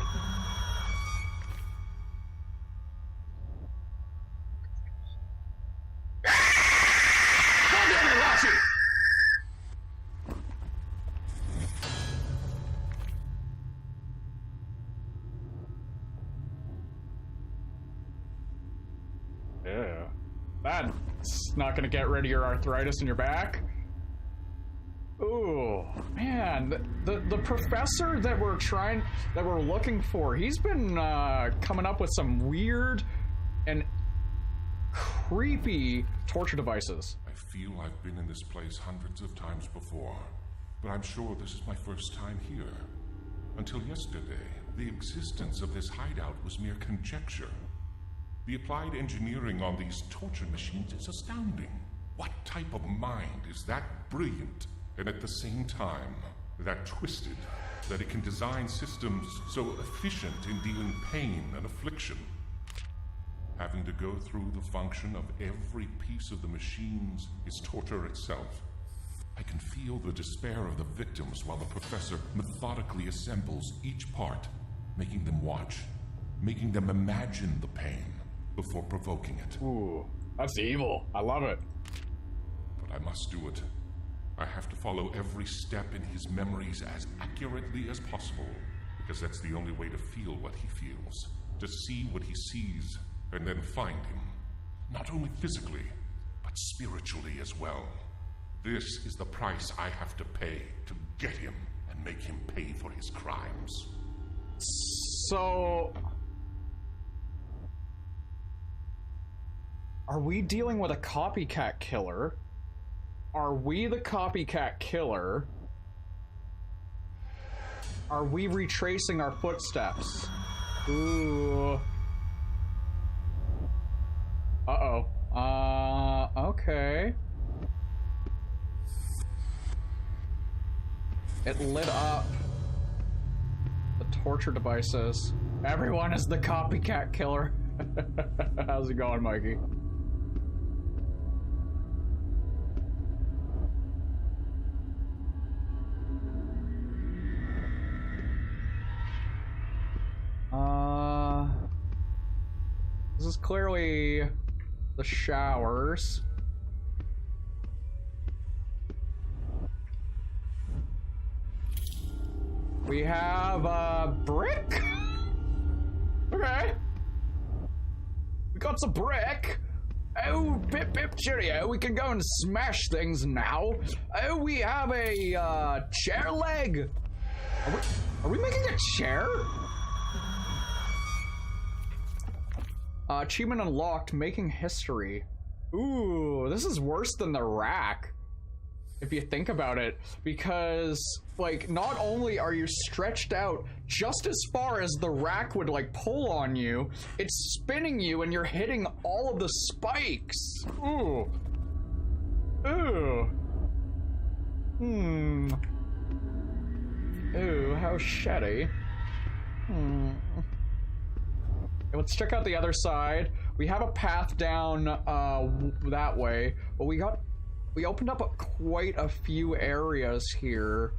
Yeah, that's not gonna get rid of your arthritis in your back. Ooh, man, the professor that we're looking for, he's been coming up with some weird and creepy torture devices. I feel I've been in this place hundreds of times before, but I'm sure this is my first time here. Until yesterday, the existence of this hideout was mere conjecture. The applied engineering on these torture machines is astounding. What type of mind is that brilliant, and at the same time, that twisted, that it can design systems so efficient in dealing pain and affliction? Having to go through the function of every piece of the machines is torture itself. I can feel the despair of the victims while the professor methodically assembles each part, making them watch, making them imagine the pain before provoking it. Ooh, that's evil. I love it. But I must do it. I have to follow every step in his memories as accurately as possible, because that's the only way to feel what he feels, to see what he sees, and then find him. Not only physically, but spiritually as well. This is the price I have to pay to get him and make him pay for his crimes. So, are we dealing with a copycat killer? Are we the copycat killer? Are we retracing our footsteps? Ooh. Uh-oh. Okay. It lit up the torture devices. Everyone is the copycat killer. How's it going, Mikey? This is clearly the showers. We have a brick? Okay. We got some brick. Oh, pip pip cheerio, we can go and smash things now. Oh, we have a chair leg. Are we making a chair? Achievement unlocked, making history. Ooh, this is worse than the rack, if you think about it, because, like, not only are you stretched out just as far as the rack would, like, pull on you, it's spinning you and you're hitting all of the spikes. Ooh. Ooh. Ooh, how shitty. Let's check out the other side. We have a path down that way, but we opened up quite a few areas here.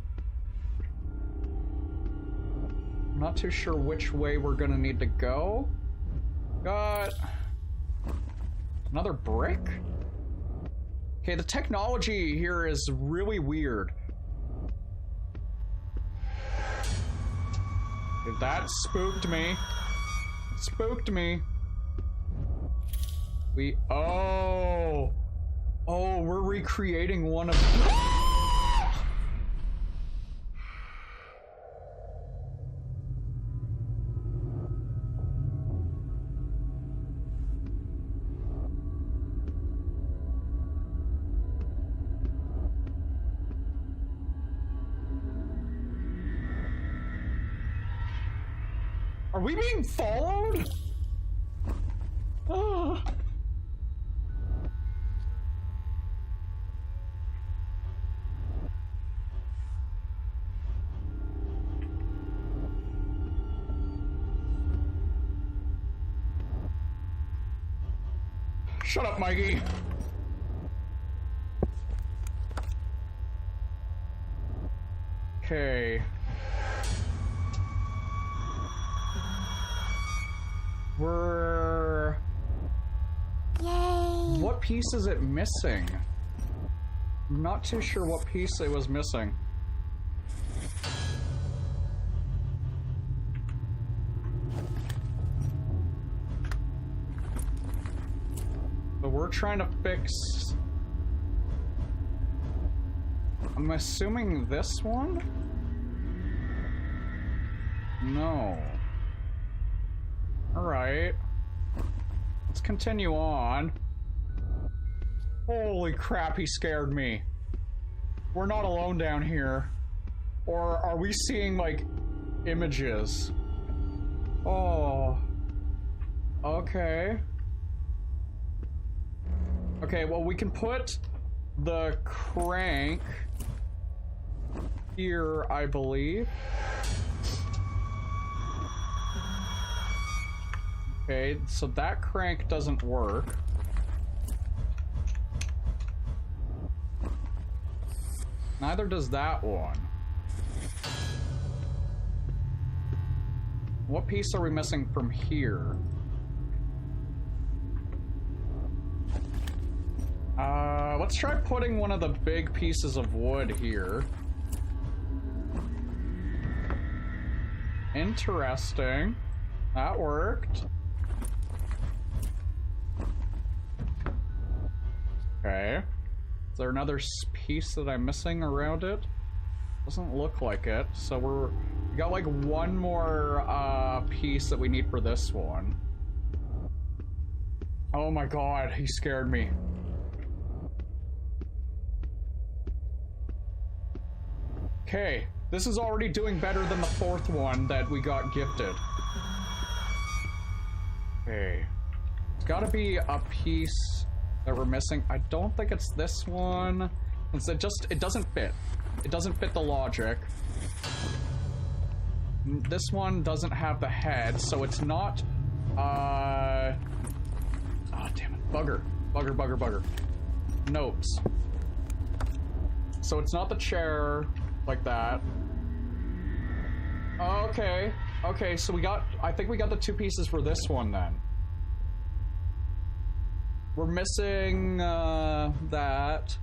I'm not too sure which way we're gonna need to go. Got another brick? Okay, the technology here is really weird. That spooked me. Spooked me. Oh, we're recreating one of. Are we being followed? Oh. Shut up, Mikey. Okay. We're... Yay! What piece is it missing? I'm not too sure what piece it was missing. But we're trying to fix... I'm assuming this one? No. Alright. Let's continue on. Holy crap, he scared me. We're not alone down here. Or are we seeing, like, images? Oh. Okay. Okay, well, we can put the crank here, I believe. Okay, so that crank doesn't work. Neither does that one. What piece are we missing from here? Let's try putting one of the big pieces of wood here. Interesting. That worked. Okay. Is there another piece that I'm missing around it? Doesn't look like it. So we got like one more piece that we need for this one. Oh my god, he scared me. Okay, this is already doing better than the fourth one that we got gifted. Okay. It's gotta be a piece that we're missing. I don't think it's this one. It doesn't fit. It doesn't fit the logic. This one doesn't have the head, so it's not, oh, damn it. Bugger. Bugger. Notes. So it's not the chair like that. Okay. Okay, so I think we got the two pieces for this one then. We're missing, that.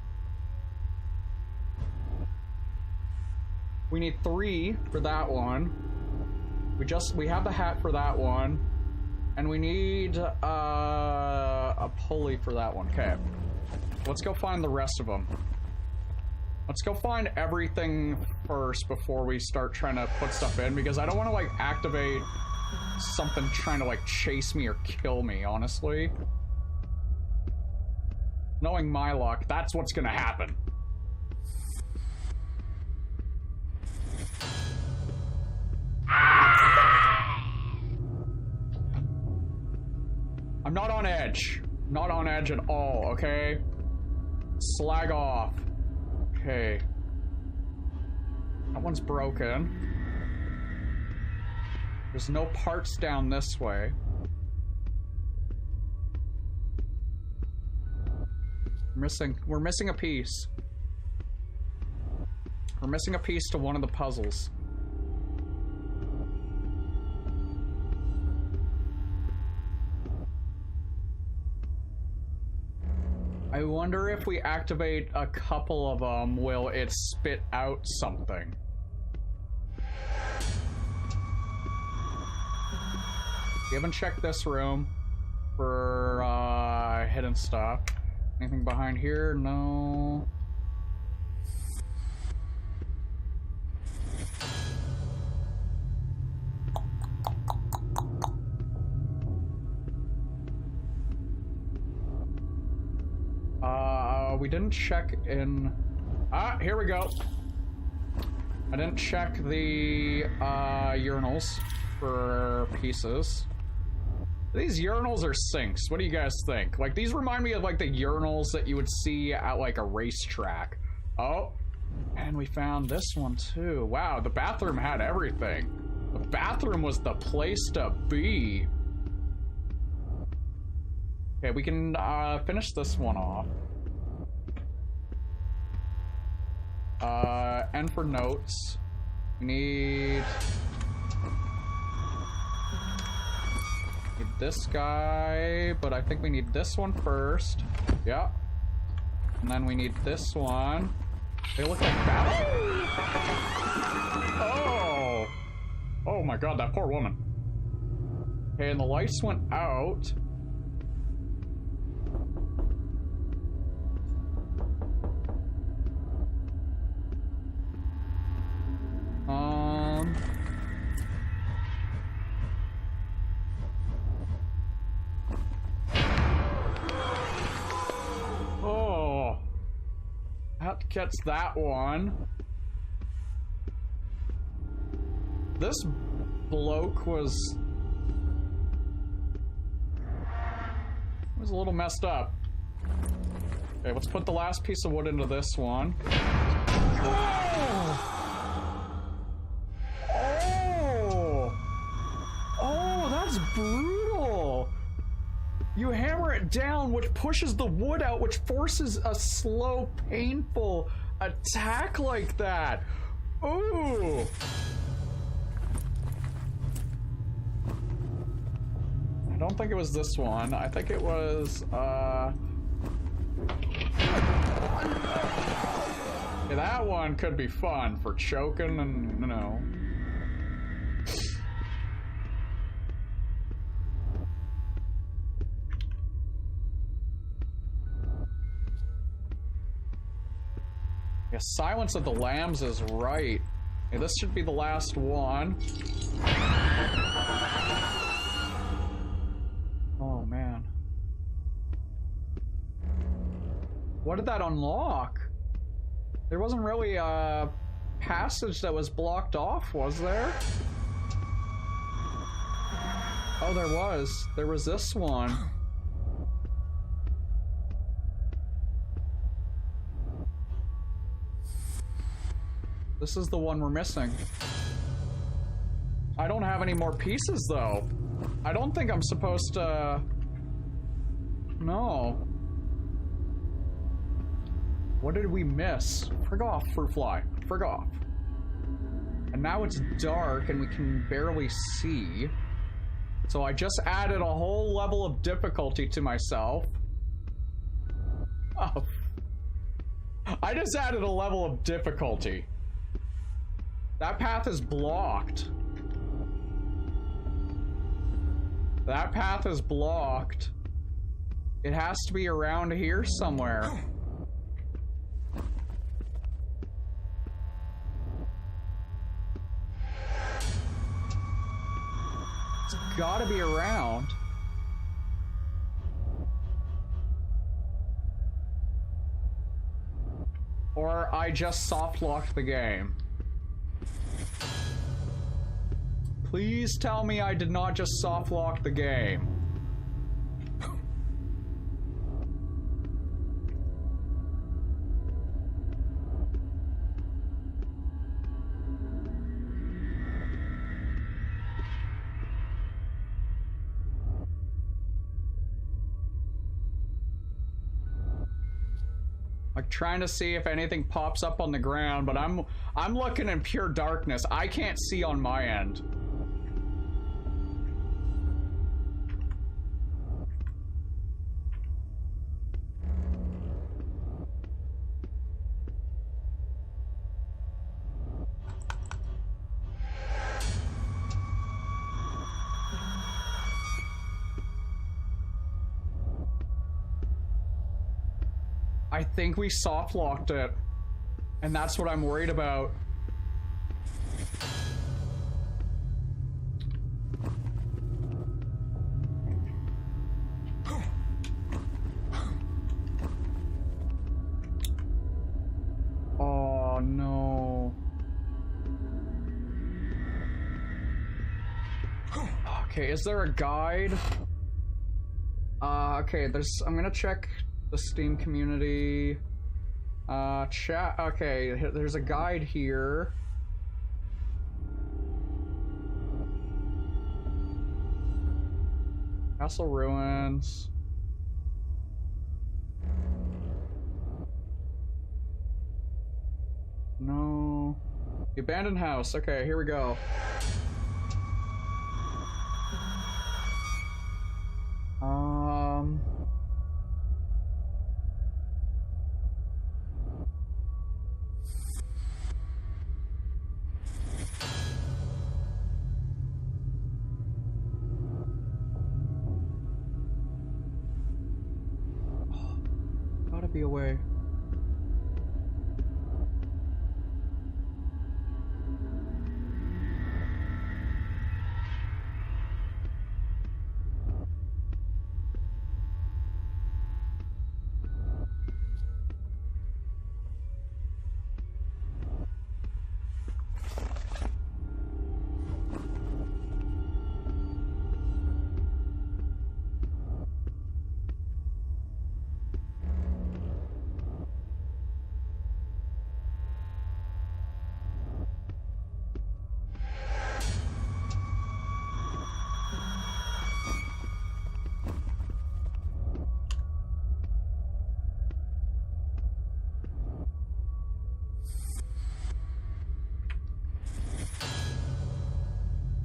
We need 3 for that one. We have the hat for that one. And we need, a pulley for that one. Okay. Let's go find the rest of them. Let's go find everything first before we start trying to put stuff in, because I don't want to, like, activate something trying to, like, chase me or kill me, honestly. Knowing my luck, that's what's gonna happen. I'm not on edge. Not on edge at all, okay? Slag off. Okay. That one's broken. There's no parts down this way. We're missing a piece. We're missing a piece to one of the puzzles. I wonder if we activate a couple of them, will it spit out something? We haven't checked this room for hidden stuff. Anything behind here? No. We didn't check in... Ah, here we go. I didn't check the urinals for pieces. These urinals are sinks. What do you guys think? Like, these remind me of, like, the urinals that you would see at, like, a racetrack. Oh, and we found this one, too. Wow, the bathroom had everything. The bathroom was the place to be. Okay, we can, finish this one off. And for notes. We need this guy, but I think we need this one first. Yeah. And then we need this one. They look like battle. Oh! Oh my god, that poor woman. Okay, and the lights went out. Oh. That gets that one. This bloke was a little messed up. Okay, let's put the last piece of wood into this one. Oh! Oh! Oh, that's brutal! You hammer it down, which pushes the wood out, which forces a slow, painful attack like that. Ooh! I don't think it was this one. I think it was, yeah, that one could be fun for choking and, you know. Yeah, Silence of the Lambs is right. Okay, this should be the last one. Oh, man. What did that unlock? There wasn't really a passage that was blocked off, was there? Oh, there was. There was this one. This is the one we're missing. I don't have any more pieces, though. I don't think I'm supposed to... No. What did we miss? Frig off, fruit fly. Frig off. And now it's dark and we can barely see. So I just added a whole level of difficulty to myself. Oh. I just added a level of difficulty. That path is blocked. That path is blocked. It has to be around here somewhere. It's gotta be around. Or I just soft-locked the game. Please tell me I did not just soft-lock the game. Like trying to see if anything pops up on the ground, but I'm looking in pure darkness. I can't see on my end. I think we soft-locked it, and that's what I'm worried about. Oh, no. Okay, is there a guide? Okay, I'm gonna check the Steam community. Chat. Okay, there's a guide here. Castle ruins. No. The abandoned house. Okay, here we go. Gotta be a way.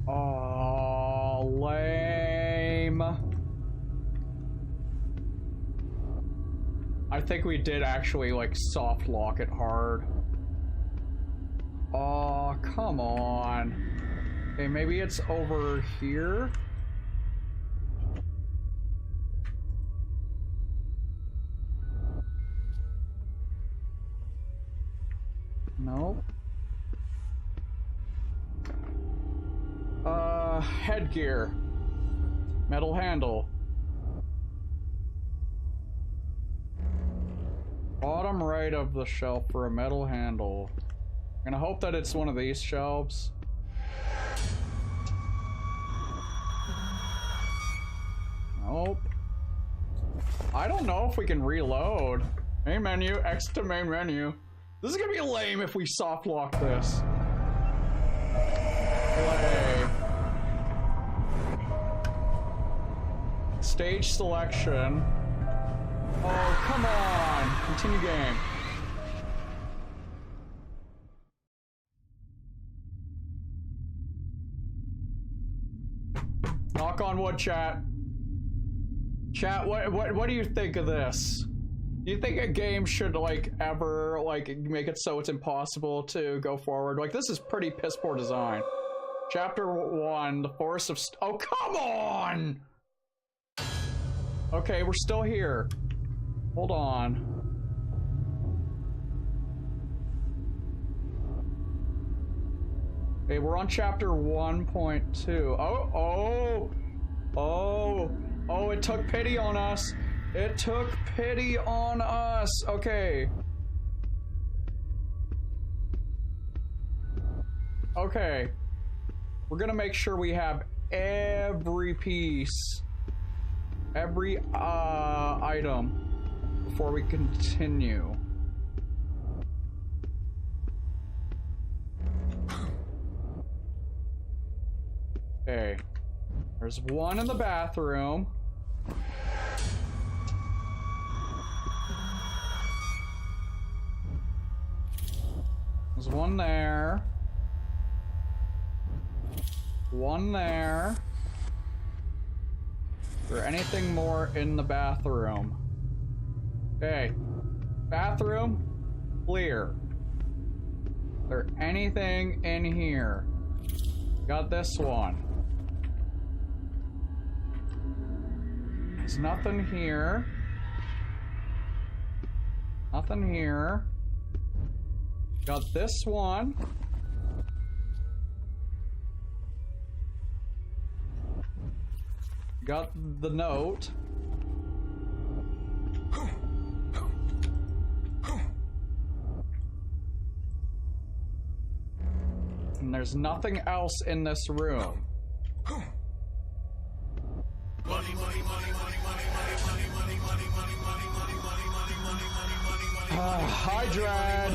Oh, lame. I think we did actually, like, soft lock it hard. Oh, come on. Okay, maybe it's over here? Nope. Headgear. Metal handle. Bottom right of the shelf for a metal handle. I'm gonna hope that it's one of these shelves. Nope. I don't know if we can reload. Main menu, X to main menu. This is gonna be lame if we soft lock this. Play. Stage selection. Oh, come on! Continue game. Knock on wood, chat. Chat, what do you think of this? Do you think a game should, like, ever, like, make it so it's impossible to go forward? Like, this is pretty piss poor design. Chapter 1, the Forest of oh, come on! Okay, we're still here. Hold on. Okay, we're on chapter 1.2. Oh, it took pity on us. It took pity on us. Okay. Okay. We're gonna make sure we have every piece, every item before we continue. Okay. There's one in the bathroom. There's one there. One there. Is there anything more in the bathroom? Okay. Bathroom, clear. Is there anything in here? Got this one. There's nothing here. Nothing here. Got this one. Got the note. And there's nothing else in this room. Hi, Drad.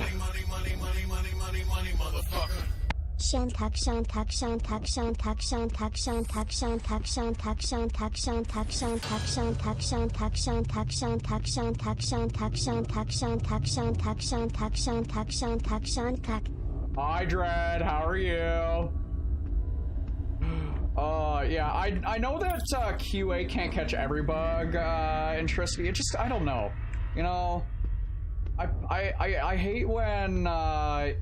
Hi, Dread. How are you? Yeah, I know that QA can't catch every bug in Tristy. It just, I don't know. You know, I hate when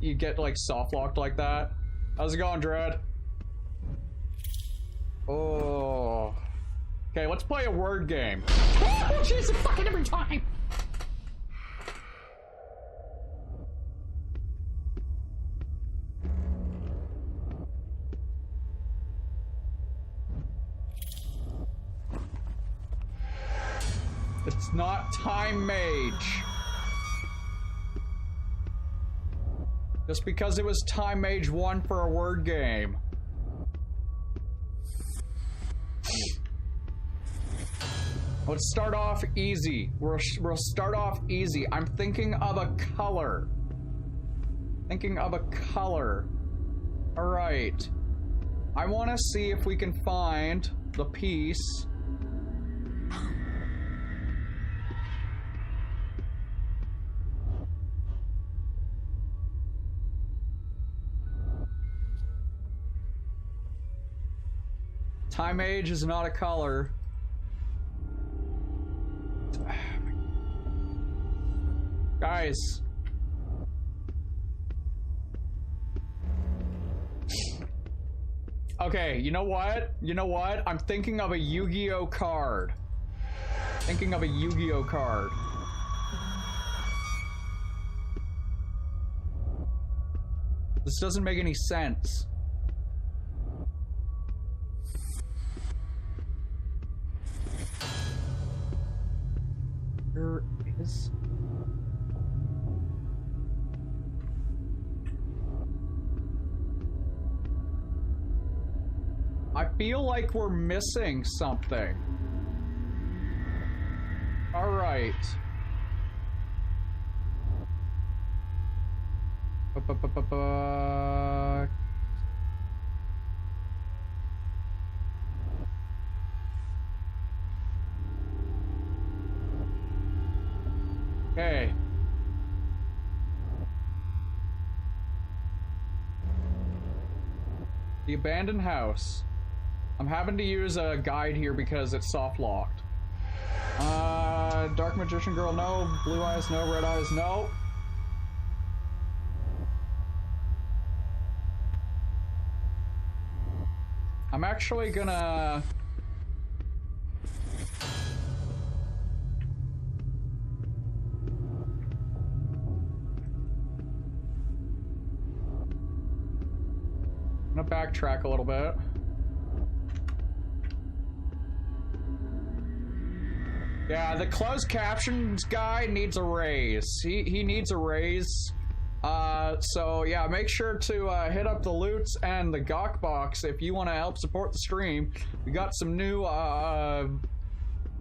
you get like soft locked like that. How's it going, Dread? Oh. Okay, let's play a word game. Oh, Jesus, fucking every time! It's not Time Mage. Just because it was Time Mage 1 for a word game. Let's start off easy. We'll start off easy. I'm thinking of a color. Thinking of a color. Alright. I want to see if we can find the piece. Time Age is not a color. Guys. Okay, you know what? You know what? I'm thinking of a Yu-Gi-Oh card. Thinking of a Yu-Gi-Oh card. This doesn't make any sense. There is... I feel like we're missing something. All right. Okay. The abandoned house. I'm having to use a guide here because it's soft locked. Dark Magician Girl, no. Blue Eyes, no. Red Eyes, no. I'm actually gonna... I'm gonna backtrack a little bit. Yeah, the closed captions guy needs a raise. He needs a raise. So yeah, make sure to hit up the Loots and the Gawk Box if you want to help support the stream. We got some new art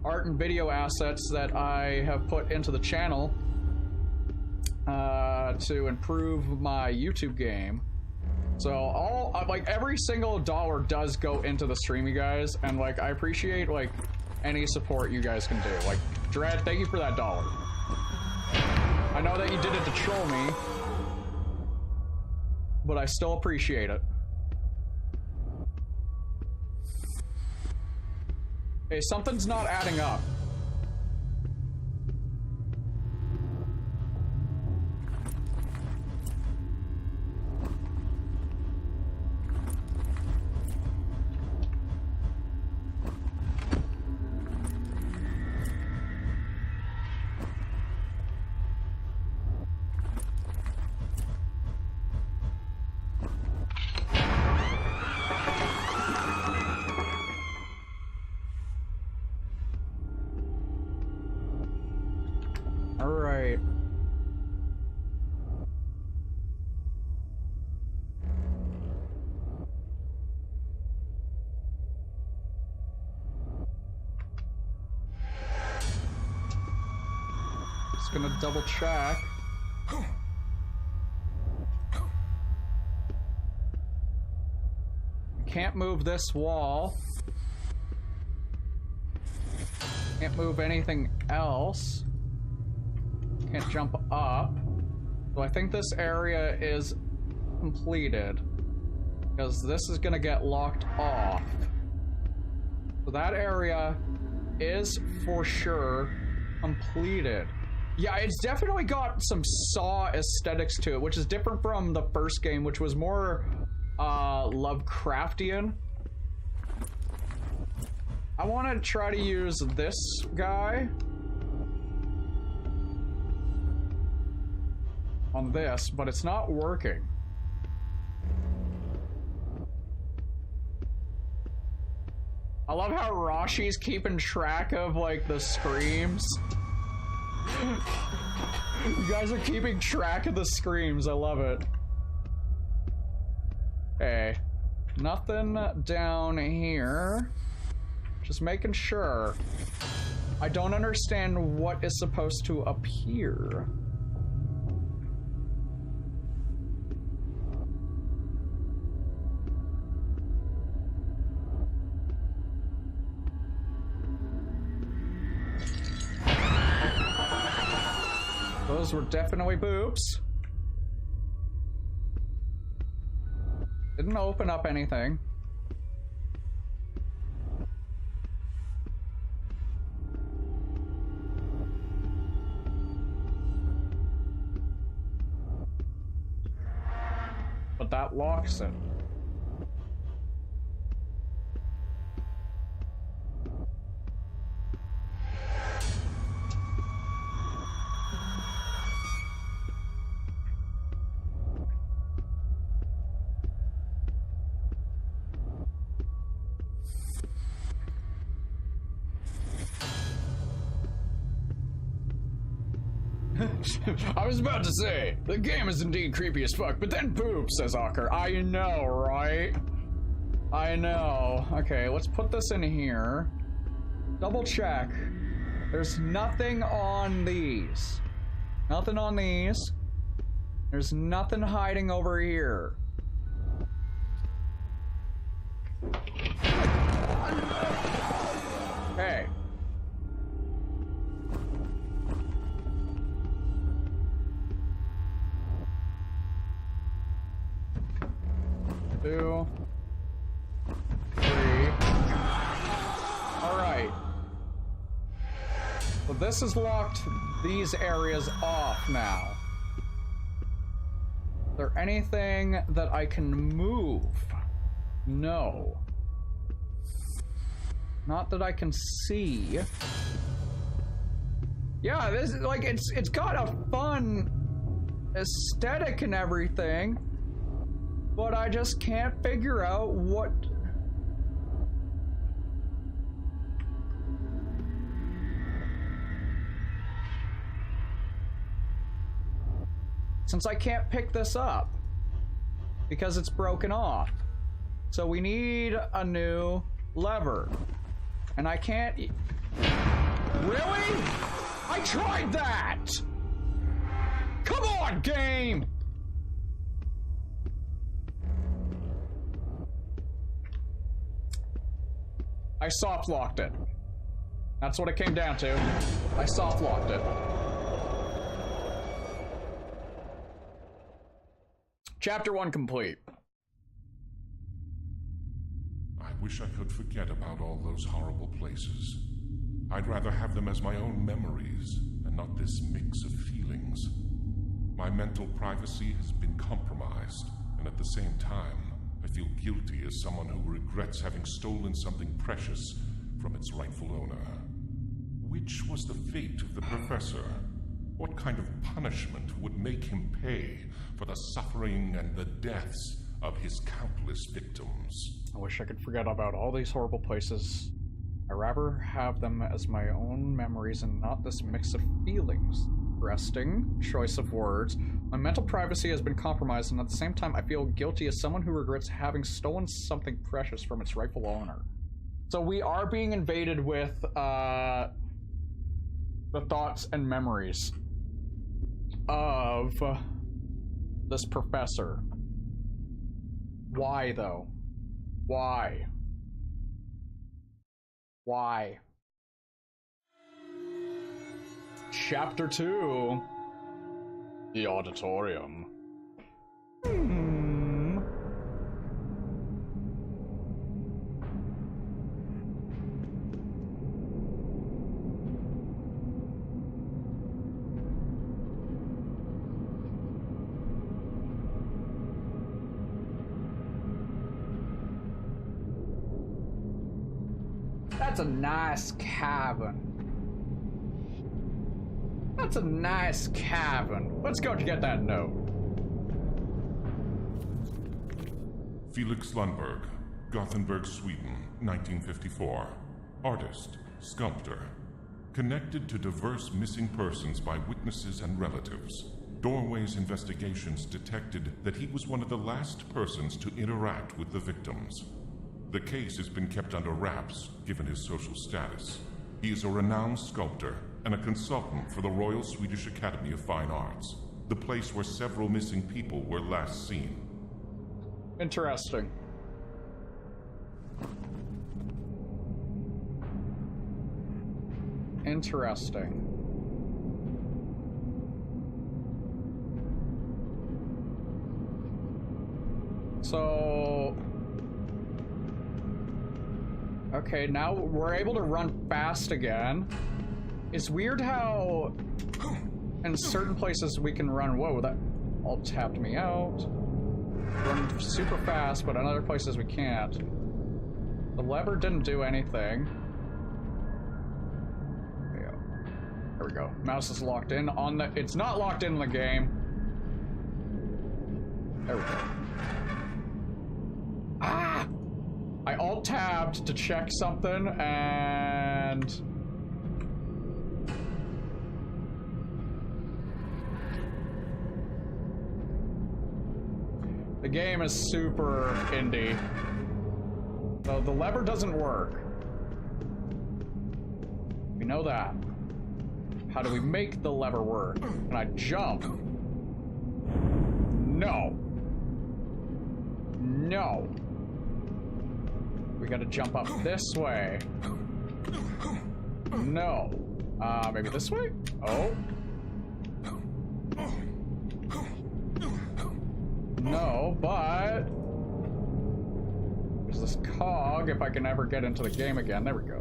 and video assets that I have put into the channel to improve my YouTube game. So all like every single dollar does go into the stream, you guys, and like I appreciate like any support you guys can do. Like Dread, thank you for that $1. I know that you did it to troll me, but I still appreciate it. Hey, something's not adding up. Alright. Just gonna double check. Can't move this wall. Can't move anything else. Can't jump up. So I think this area is completed. Because this is gonna get locked off. So that area is for sure completed. Yeah, it's definitely got some Saw aesthetics to it, which is different from the first game, which was more Lovecraftian. I want to try to use this guy on this, but it's not working. I love how Rashi's keeping track of, like, the screams. You guys are keeping track of the screams. I love it. Okay. Nothing down here. Just making sure. I don't understand what is supposed to appear. Those were definitely boobs. Didn't open up anything. But that locks it. I was about to say, the game is indeed creepy as fuck, but then poop, says Ocker. I know, right? I know. Okay, let's put this in here. Double check. There's nothing on these. Nothing on these. There's nothing hiding over here. Okay. Two, three. All right. So this has locked these areas off now. Is there anything that I can move? No. Not that I can see. Yeah, this is like it's got a fun aesthetic and everything. But I just can't figure out what... Since I can't pick this up, because it's broken off. So we need a new lever. And I can't... Really? I tried that! Come on, game! I soft locked it. That's what it came down to. I soft locked it. Chapter 1 complete. I wish I could forget about all those horrible places. I'd rather have them as my own memories, and not this mix of feelings. My mental privacy has been compromised, and at the same time, I feel guilty as someone who regrets having stolen something precious from its rightful owner. Which was the fate of the professor? What kind of punishment would make him pay for the suffering and the deaths of his countless victims? I wish I could forget about all these horrible places. I'd rather have them as my own memories and not this mix of feelings. Resting, choice of words. My mental privacy has been compromised, and at the same time I feel guilty as someone who regrets having stolen something precious from its rightful owner. So we are being invaded with the thoughts and memories of this professor. Why though? Why? Why? Chapter 2. The Auditorium. That's a nice cabin. That's a nice cabin. Let's go get that note. Felix Lundberg, Gothenburg, Sweden, 1954. Artist, sculptor. Connected to diverse missing persons by witnesses and relatives. Doorway's investigations detected that he was one of the last persons to interact with the victims. The case has been kept under wraps, given his social status. He is a renowned sculptor and a consultant for the Royal Swedish Academy of Fine Arts, the place where several missing people were last seen. Interesting. Interesting. So... okay, now we're able to run fast again. It's weird how in certain places we can run... whoa, that all tapped me out. Run super fast, but in other places we can't. The lever didn't do anything. There we go. Mouse is locked in on the... it's not locked in the game. There we go. Ah! I alt-tabbed to check something, and... the game is super indie. So the lever doesn't work. We know that. How do we make the lever work? Can I jump? No. No. We gotta jump up this way. No. Maybe this way? Oh. No, but... there's this cog, if I can ever get into the game again. There we go.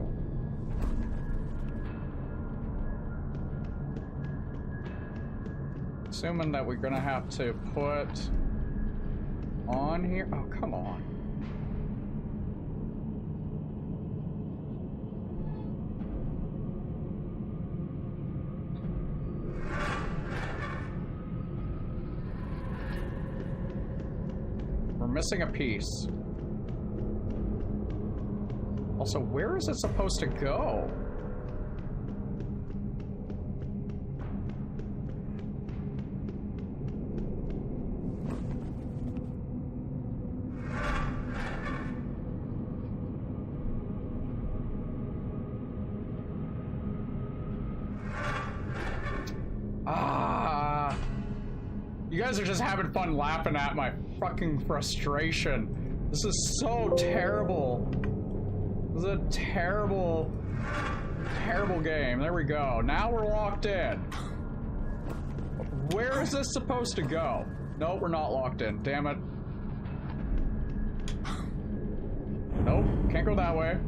Assuming that we're gonna have to put on here. Oh, come on. We're missing a piece. Also, where is it supposed to go? You guys are just having fun laughing at my fucking frustration. This is so terrible. This is a terrible, terrible game. There we go. Now we're locked in. Where is this supposed to go? Nope, we're not locked in. Damn it. Nope, can't go that way.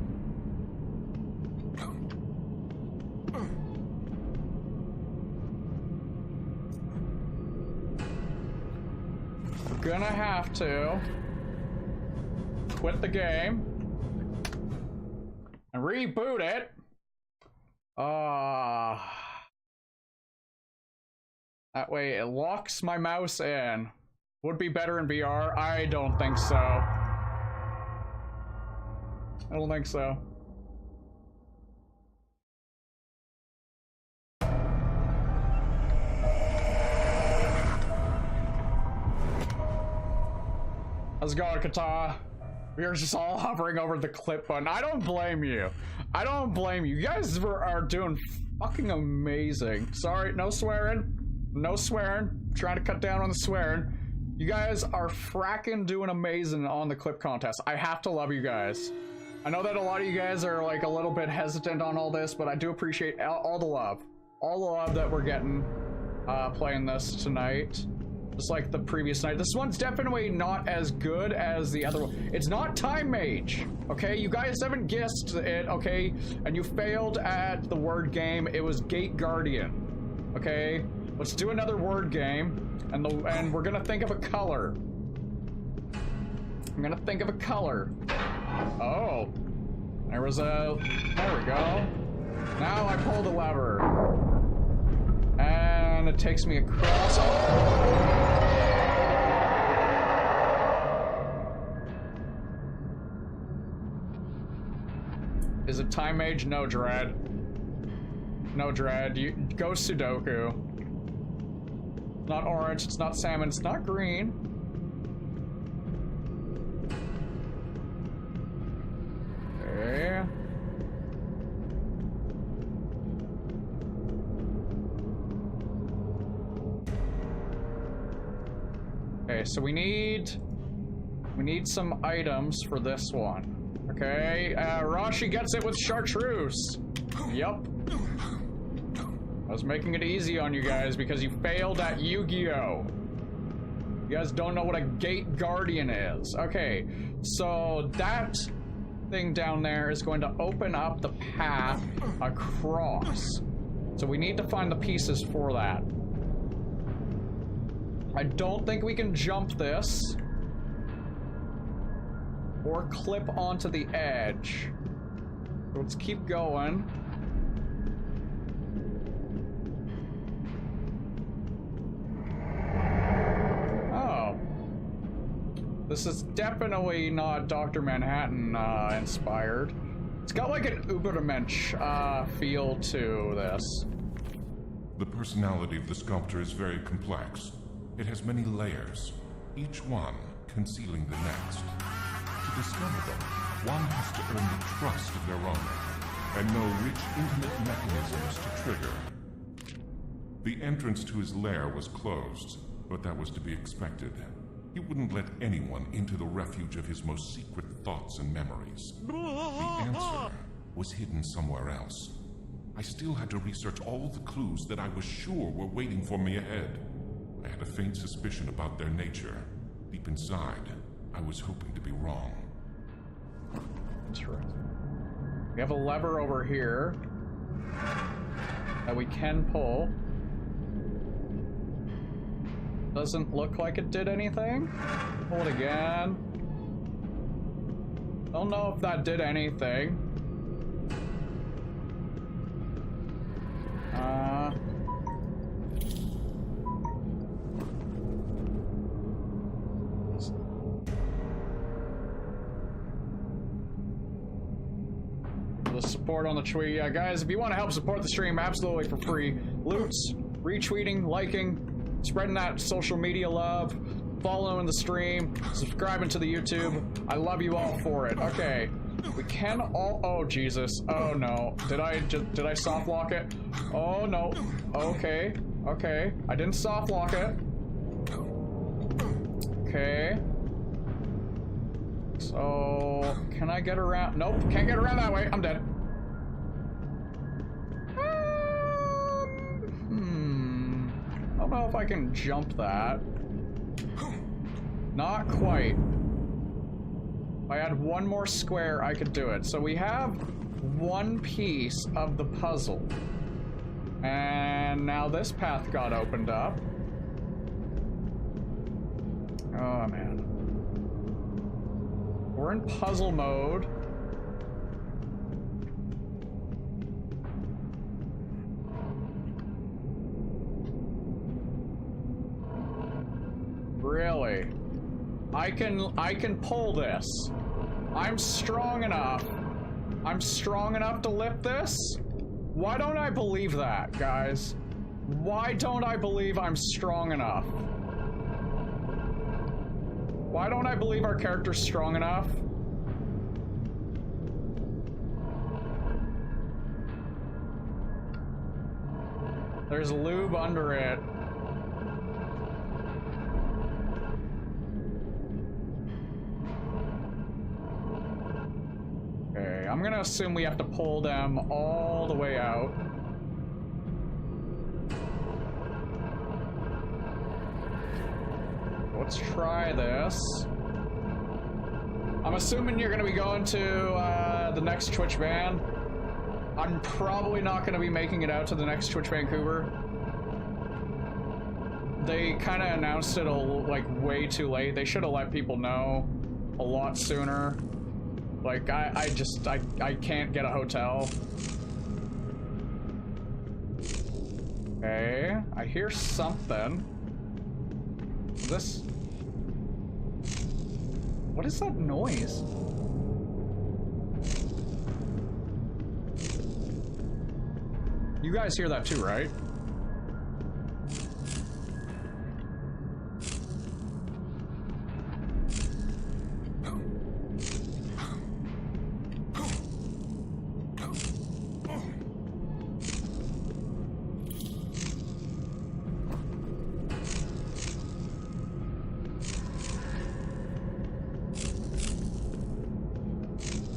Gonna have to quit the game and reboot it. That way it locks my mouse in. Would be better in VR? I don't think so. I don't think so. How's it going, Kata? We are just all hovering over the clip button. I don't blame you. I don't blame you. You guys are doing fucking amazing. Sorry, no swearing. No swearing. Trying to cut down on the swearing. You guys are fracking doing amazing on the clip contest. I have to love you guys. I know that a lot of you guys are like a little bit hesitant on all this, but I do appreciate all the love. All the love that we're getting playing this tonight. Just like the previous night. This one's definitely not as good as the other one. It's not Time Mage, okay? You guys haven't guessed it, okay? And you failed at the word game. It was Gate Guardian, okay? Let's do another word game, and we're gonna think of a color. I'm gonna think of a color. Oh, There we go. Now I pull the lever. And it takes me across. Is it Time Mage? No, Dread. No, Dread. You go Sudoku. Not orange, it's not salmon, it's not green. Okay. Okay, so we need some items for this one. Okay, Rashi gets it with chartreuse. Yup. I was making it easy on you guys because you failed at Yu-Gi-Oh! You guys don't know what a Gate Guardian is. Okay, so that thing down there is going to open up the path across. So we need to find the pieces for that. I don't think we can jump this or clip onto the edge. So let's keep going. This is definitely not Dr. Manhattan inspired. It's got like an Ubermensch feel to this. The personality of the sculptor is very complex. It has many layers, each one concealing the next. To discover them, one has to earn the trust of their owner and know which intimate mechanisms to trigger. The entrance to his lair was closed, but that was to be expected. He wouldn't let anyone into the refuge of his most secret thoughts and memories. The answer was hidden somewhere else. I still had to research all the clues that I was sure were waiting for me ahead. I had a faint suspicion about their nature. Deep inside, I was hoping to be wrong. That's right. We have a lever over here that we can pull. Doesn't look like it did anything. Pull it again. Don't know if that did anything. The support on the tweet. Yeah, guys, if you want to help support the stream absolutely for free, loots, retweeting, liking, spreading that social media love, following the stream, subscribing to the YouTube. I love you all for it. Okay, we can all. Oh Jesus! Oh no! Did I soft lock it? Oh no! Okay, okay. I didn't soft lock it. Okay. So can I get around? Nope, can't get around that way. I'm dead. I don't know if I can jump that. Not quite. If I had one more square, I could do it. So we have one piece of the puzzle. And now this path got opened up. Oh, man. We're in puzzle mode. Really? I can pull this. I'm strong enough. I'm strong enough to lift this? Why don't I believe that, guys? Why don't I believe I'm strong enough? Why don't I believe our character's strong enough? There's lube under it. Okay, I'm gonna assume we have to pull them all the way out. Let's try this. I'm assuming you're gonna be going to the next Twitch ban. I'm probably not gonna be making it out to the next Twitch Vancouver. They kind of announced it like way too late. They should have let people know a lot sooner. Like, I can't get a hotel. Okay, I hear something. Is this... What is that noise? You guys hear that too, right?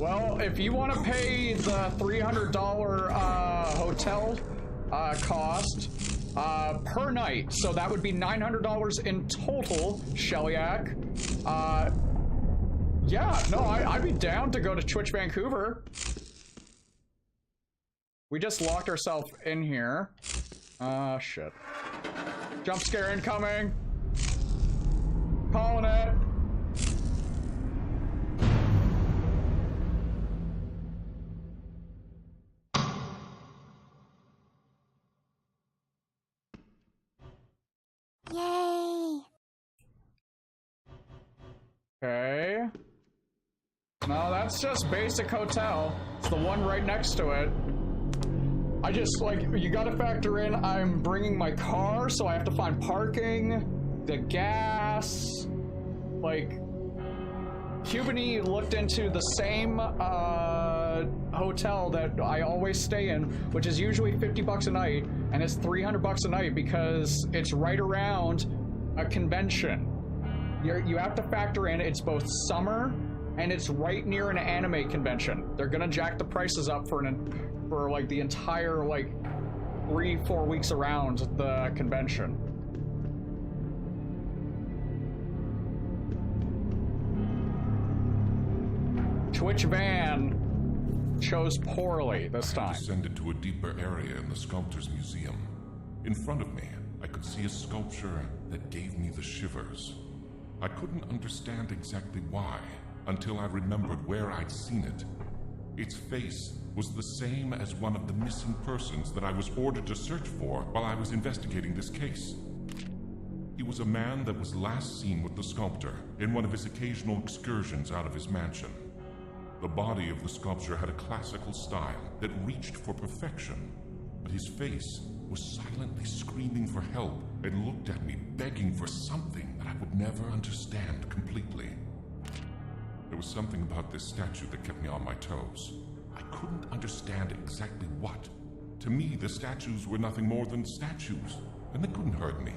Well, if you want to pay the $300 hotel cost per night, so that would be $900 in total, Shellyak. Yeah, no, I'd be down to go to Twitch Vancouver. We just locked ourselves in here. Shit. Jump scare incoming. Calling it. Yay! Okay. No, that's just basic hotel. It's the one right next to it. I just, like, you gotta factor in, I'm bringing my car, so I have to find parking, the gas, like, Cubany looked into the same, hotel that I always stay in, which is usually $50 a night, and it's $300 a night because it's right around a convention. You have to factor in, it's both summer, and it's right near an anime convention. They're gonna jack the prices up for like the entire, like, 3-4 weeks around the convention. Twitch van chose poorly this time. I descended to a deeper area in the sculptor's museum. In front of me, I could see a sculpture that gave me the shivers. I couldn't understand exactly why, until I remembered where I'd seen it. Its face was the same as one of the missing persons that I was ordered to search for while I was investigating this case. He was a man that was last seen with the sculptor in one of his occasional excursions out of his mansion. The body of the sculpture had a classical style that reached for perfection, but his face was silently screaming for help and looked at me begging for something that I would never understand completely. There was something about this statue that kept me on my toes. I couldn't understand exactly what. To me, the statues were nothing more than statues, and they couldn't hurt me.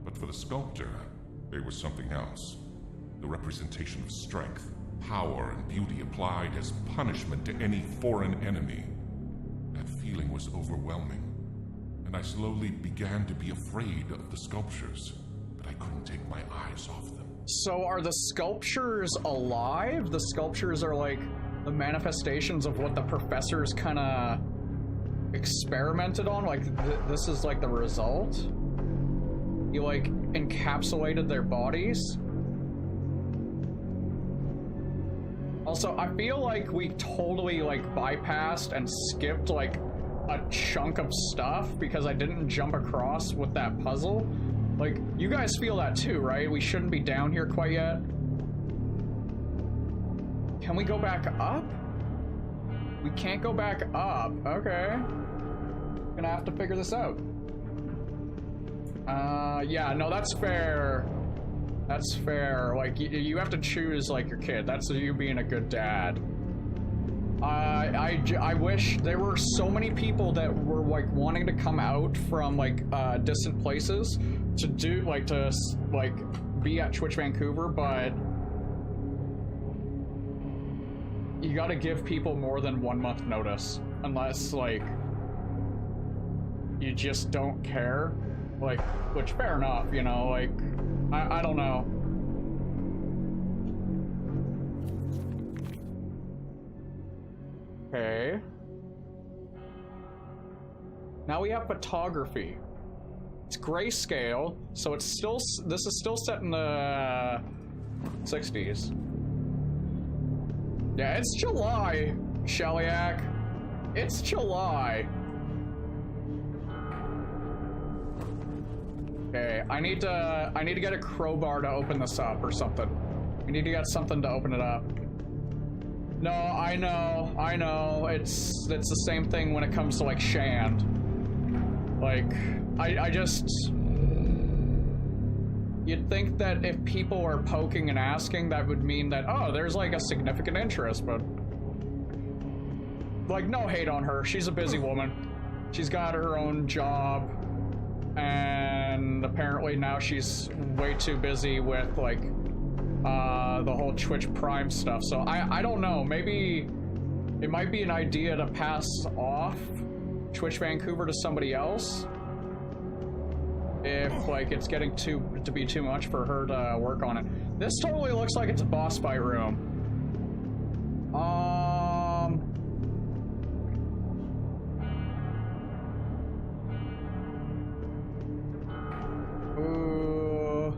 But for the sculptor, they were something else. The representation of strength, power, and beauty applied as punishment to any foreign enemy. That feeling was overwhelming, and I slowly began to be afraid of the sculptures, but I couldn't take my eyes off them. So are the sculptures alive? The sculptures are like the manifestations of what the professors kind of experimented on? Like, this is like the result? You like encapsulated their bodies? Also, I feel like we totally like bypassed and skipped like a chunk of stuff because I didn't jump across with that puzzle. Like, you guys feel that too, right? We shouldn't be down here quite yet. Can we go back up? We can't go back up. Okay. Gonna have to figure this out. Yeah, no, that's fair. That's fair. Like, you have to choose, like, your kid. That's you being a good dad. I wish there were so many people that were, like, wanting to come out from, like, distant places to do, like, be at Twitch Vancouver, but you gotta give people more than 1 month notice. Unless, like, you just don't care. Like, which, fair enough, you know, like, I don't know. Okay. Now we have photography. It's grayscale, so it's still, this is still set in the 60s. Yeah, it's July, Shellyak. It's July. Okay, I need to get a crowbar to open this up or something. We need to get something to open it up. No, I know. It's the same thing when it comes to like Shand. Like, I just... You'd think that if people are poking and asking, that would mean that, oh, there's like a significant interest, but... Like, no hate on her. She's a busy woman. She's got her own job. And apparently now she's way too busy with, like, the whole Twitch Prime stuff. So I don't know. Maybe it might be an idea to pass off Twitch Vancouver to somebody else. If, like, it's getting to be too much for her to work on it. This totally looks like it's a boss fight room. Ooh.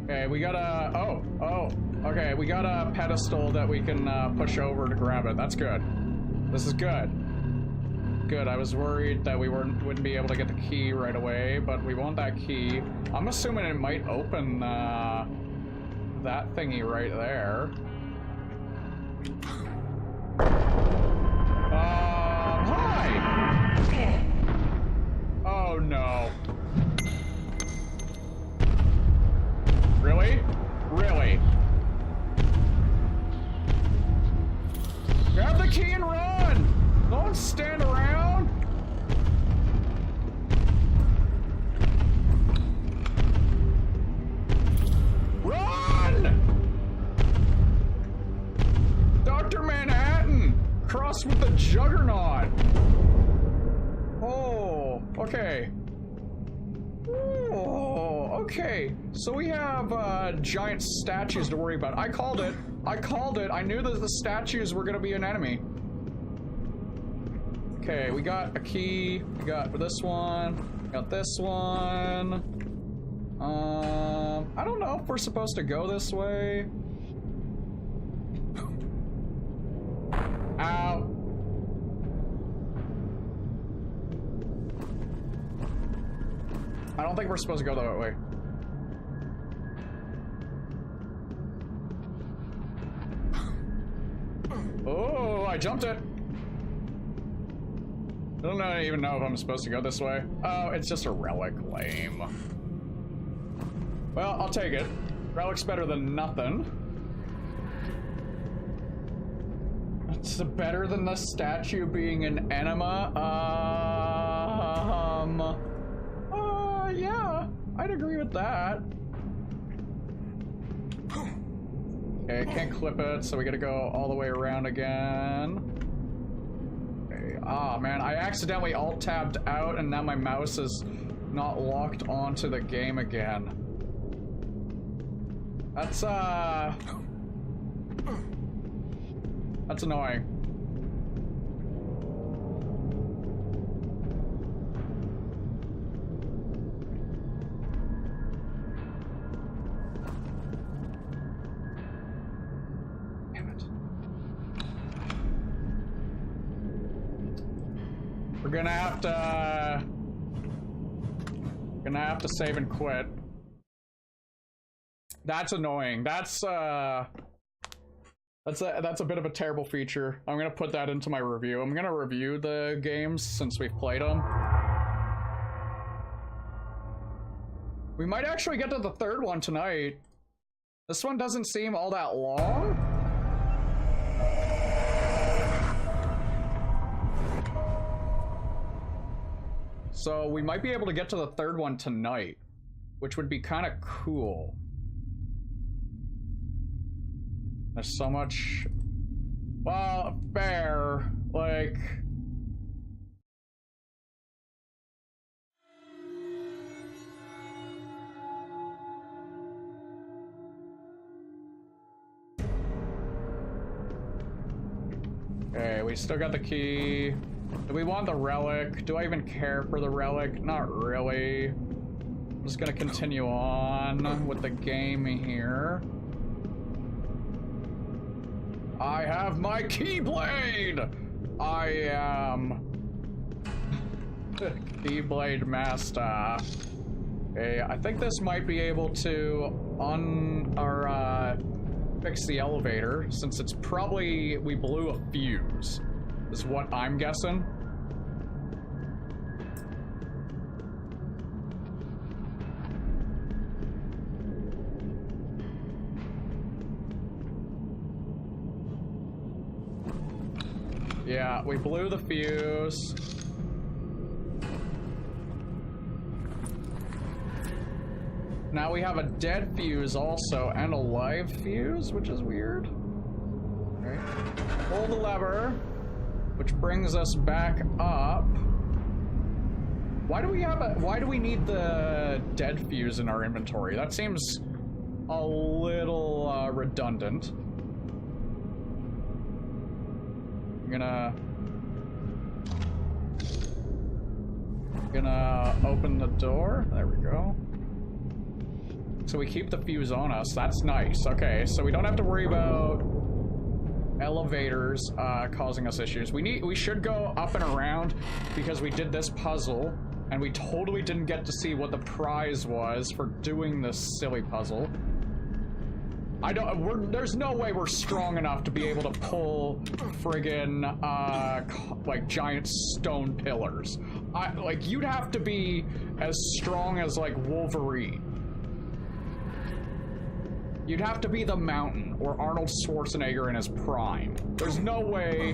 Okay, we got a... Oh. Okay, we got a pedestal that we can push over to grab it. That's good. This is good. Good, I was worried that we wouldn't be able to get the key right away, but we want that key. I'm assuming it might open that thingy right there. Hi! Oh no. Really? Really? Grab the key and run! Don't stand around! Run! Dr. Manhattan! Crossed with the Juggernaut! Oh, okay. Oh, okay. So we have giant statues to worry about. I called it. I knew that the statues were gonna be an enemy. Okay, we got a key. We got this one. We got this one. I don't know if we're supposed to go this way. Ow. I don't think we're supposed to go that way. Oh, I jumped it. I don't even know if I'm supposed to go this way. Oh, it's just a relic. Lame. Well, I'll take it. Relic's better than nothing. It's better than the statue being an enema. Yeah, I'd agree with that. Okay, can't clip it, so we gotta go all the way around again. Okay, man, I accidentally alt-tabbed out and now my mouse is not locked onto the game again. That's annoying. We're gonna have to save and quit. That's annoying. That's a bit of a terrible feature. I'm gonna put that into my review. I'm gonna review the games since we've played them. We might actually get to the third one tonight. This one doesn't seem all that long. So we might be able to get to the third one tonight, which would be kind of cool. There's so much, well, fair, like... Okay, we still got the key. Do we want the relic? Do I even care for the relic? Not really. I'm just gonna continue on with the game here. I have my Keyblade! I am... Keyblade Master. Okay, I think this might be able to fix the elevator, since it's probably... we blew a fuse, is what I'm guessing. Yeah, we blew the fuse. Now we have a dead fuse also, and a live fuse, which is weird. Okay. Pull the lever, which brings us back up. Why do we need the dead fuse in our inventory? That seems a little redundant. I'm gonna open the door. There we go. So we keep the fuse on us. That's nice. Okay, so we don't have to worry about elevators causing us issues. We should go up and around because we did this puzzle and we totally didn't get to see what the prize was for doing this silly puzzle. There's no way we're strong enough to be able to pull friggin' like giant stone pillars. Like you'd have to be as strong as like Wolverine. You'd have to be the Mountain or Arnold Schwarzenegger in his prime. There's no way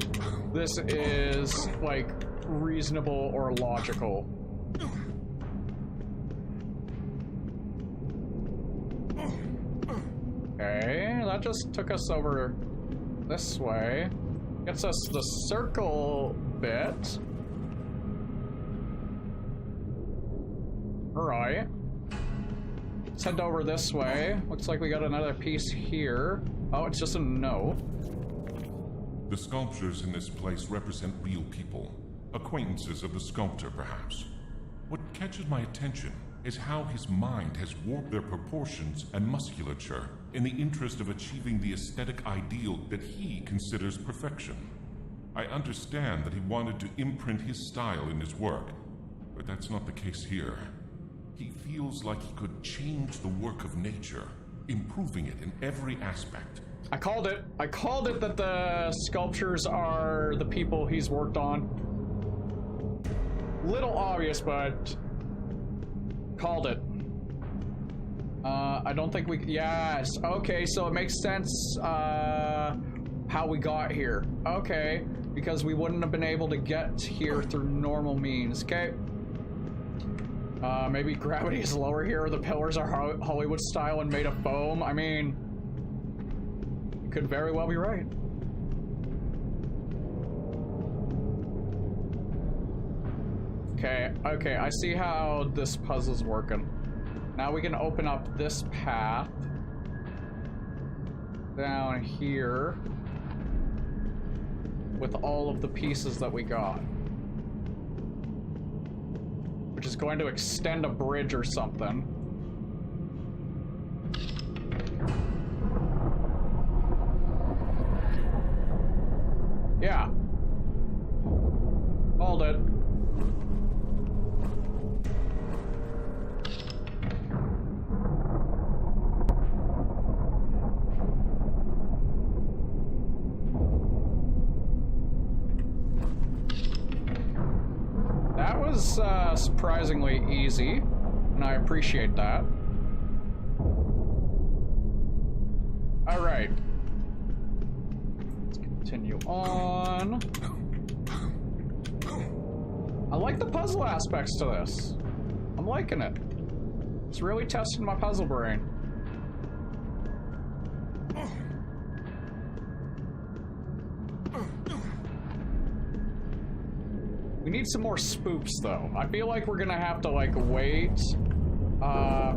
this is like reasonable or logical. Okay, that just took us over this way. Gets us the circle bit. Alright. Let's head over this way. Looks like we got another piece here. Oh, it's just a no. The sculptures in this place represent real people. Acquaintances of the sculptor, perhaps. What catches my attention is how his mind has warped their proportions and musculature in the interest of achieving the aesthetic ideal that he considers perfection. I understand that he wanted to imprint his style in his work, but that's not the case here. He feels like he could change the work of nature, improving it in every aspect. I called it. I called it that the sculptures are the people he's worked on. Little obvious, but called it. I don't think we... Yes. Okay, so it makes sense how we got here. Okay, because we wouldn't have been able to get here through normal means. Okay. Maybe gravity is lower here. The pillars are Hollywood style and made of foam. I mean, you could very well be right. Okay, I see how this puzzle's working. Now we can open up this path down here with all of the pieces that we got, which is going to extend a bridge or something. Yeah. Hold it. That was surprisingly easy, and I appreciate that. All right. Let's continue on. I like the puzzle aspects to this. I'm liking it. It's really testing my puzzle brain. We need some more spoops, though. I feel like we're gonna have to, like, wait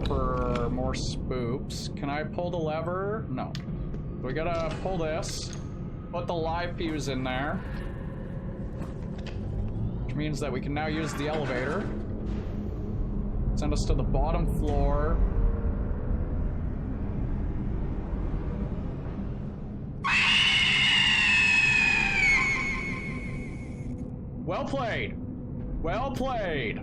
for more spoops. Can I pull the lever? No. We gotta pull this, put the live fuse in there, which means that we can now use the elevator. Send us to the bottom floor. Well played. Well played.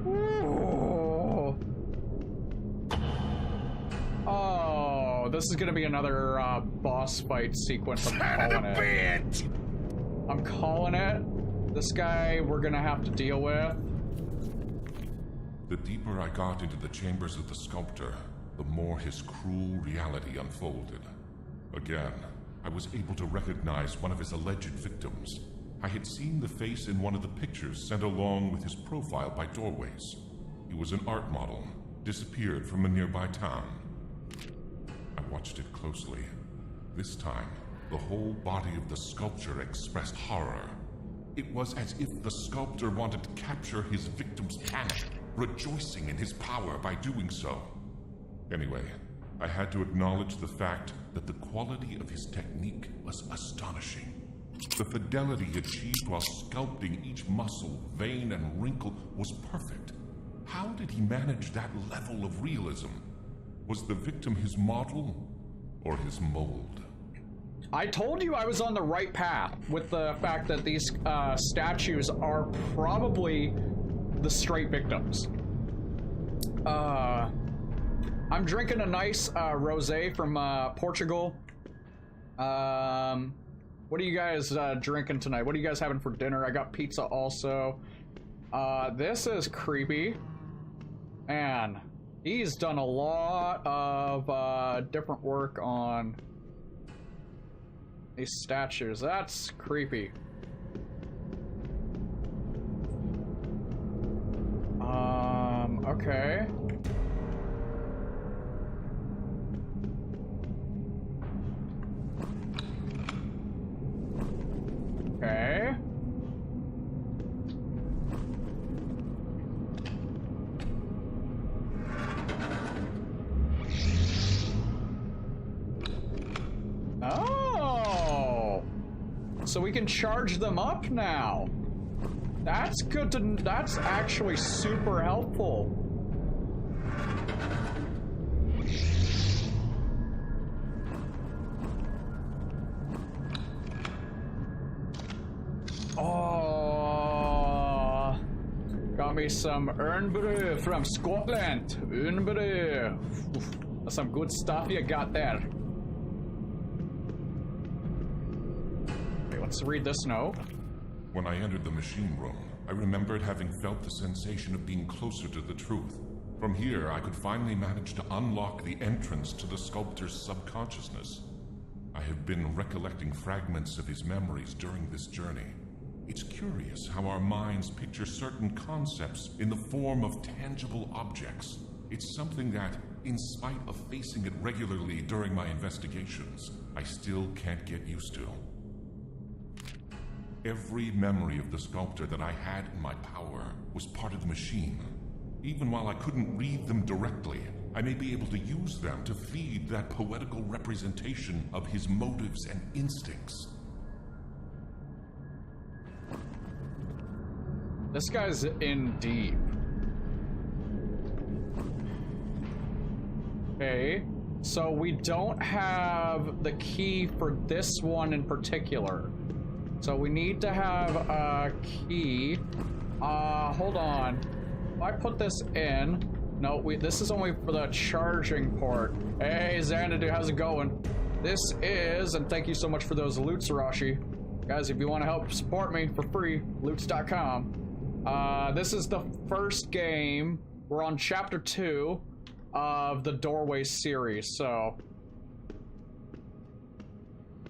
Ooh. Oh, this is gonna be another boss fight sequence. I'm calling it. I'm calling it. This guy we're gonna have to deal with. The deeper I got into the chambers of the sculptor, the more his cruel reality unfolded. Again, I was able to recognize one of his alleged victims. I had seen the face in one of the pictures sent along with his profile by Doorways. He was an art model, disappeared from a nearby town. I watched it closely. This time, the whole body of the sculpture expressed horror. It was as if the sculptor wanted to capture his victim's panic, rejoicing in his power by doing so. Anyway, I had to acknowledge the fact that the quality of his technique was astonishing. The fidelity achieved while sculpting each muscle, vein, and wrinkle was perfect. How did he manage that level of realism? Was the victim his model or his mold? I told you I was on the right path with the fact that these statues are probably the straight victims. I'm drinking a nice rosé from Portugal. What are you guys drinking tonight? What are you guys having for dinner? I got pizza also. This is creepy. Man, he's done a lot of different work on these statues. That's creepy. Okay. Okay. Oh! So we can charge them up now. That's good to... That's actually super helpful. Oh, got me some urn brew from Scotland. Urn brew. That's some good stuff you got there. Okay, let's read this note. When I entered the machine room, I remembered having felt the sensation of being closer to the truth. From here, I could finally manage to unlock the entrance to the sculptor's subconsciousness. I have been recollecting fragments of his memories during this journey. It's curious how our minds picture certain concepts in the form of tangible objects. It's something that, in spite of facing it regularly during my investigations, I still can't get used to. Every memory of the sculptor that I had in my power was part of the machine. Even while I couldn't read them directly, I may be able to use them to feed that poetical representation of his motives and instincts. This guy's in deep. Okay, so we don't have the key for this one in particular. So we need to have a key. Hold on. If I put this in... No, this is only for the charging port. Hey, Xanadu, how's it going? This is, and thank you so much for those loots, Arashi. Guys, if you want to help support me for free, loots.com. This is the first game. We're on chapter 2 of the Doorway series, so...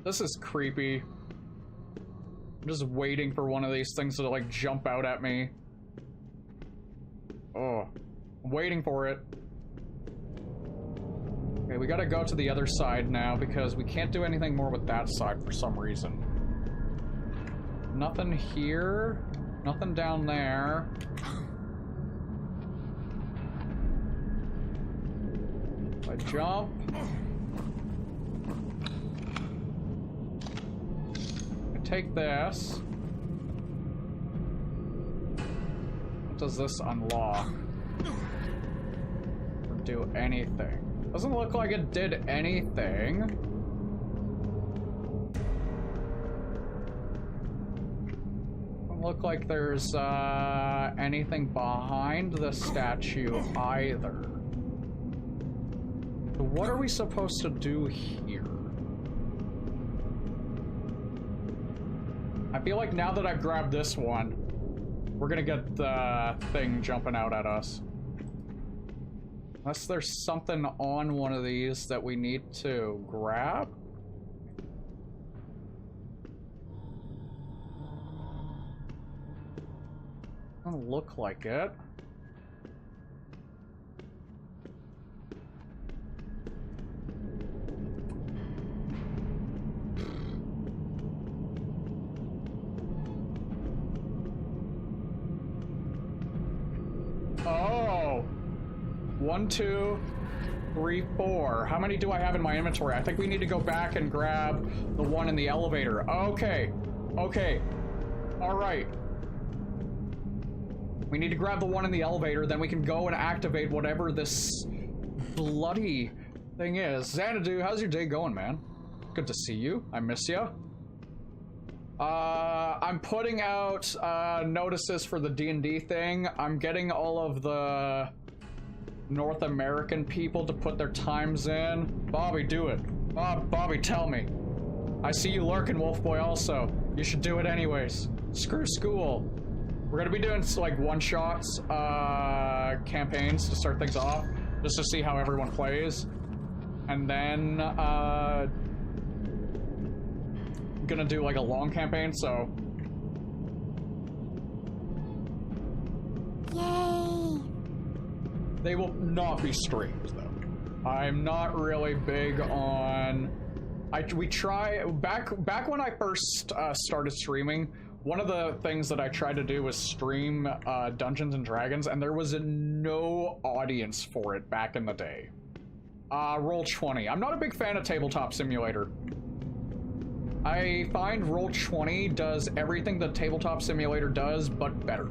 This is creepy. I'm just waiting for one of these things to, like, jump out at me. Oh. I'm waiting for it. Okay, we gotta go to the other side now because we can't do anything more with that side for some reason. Nothing here. Nothing down there. If I jump. I take this. What does this unlock? Or do anything? Doesn't look like it did anything. Doesn't look like there's anything behind the statue either. So what are we supposed to do here? I feel like now that I've grabbed this one, we're gonna get the thing jumping out at us. Unless there's something on one of these that we need to grab. Doesn't look like it. Oh, 1, 2, 3, 4. How many do I have in my inventory? I think we need to go back and grab the one in the elevator. Okay, okay, all right. We need to grab the one in the elevator, then we can go and activate whatever this bloody thing is. Xanadu, how's your day going, man? Good to see you. I miss you. I'm putting out notices for the D&D thing. I'm getting all of the North American people to put their times in. Bobby, do it. Bobby, tell me. I see you lurking, Wolfboy, also. You should do it anyways. Screw school. We're gonna be doing like one-shots, campaigns to start things off, just to see how everyone plays. And then, gonna do like a long campaign, so. Yay! They will not be streamed, though. I'm not really big on... we try... Back when I first started streaming, one of the things that I tried to do was stream Dungeons and Dragons, and there was no audience for it back in the day. Roll20. I'm not a big fan of Tabletop Simulator. I find Roll20 does everything the Tabletop Simulator does, but better.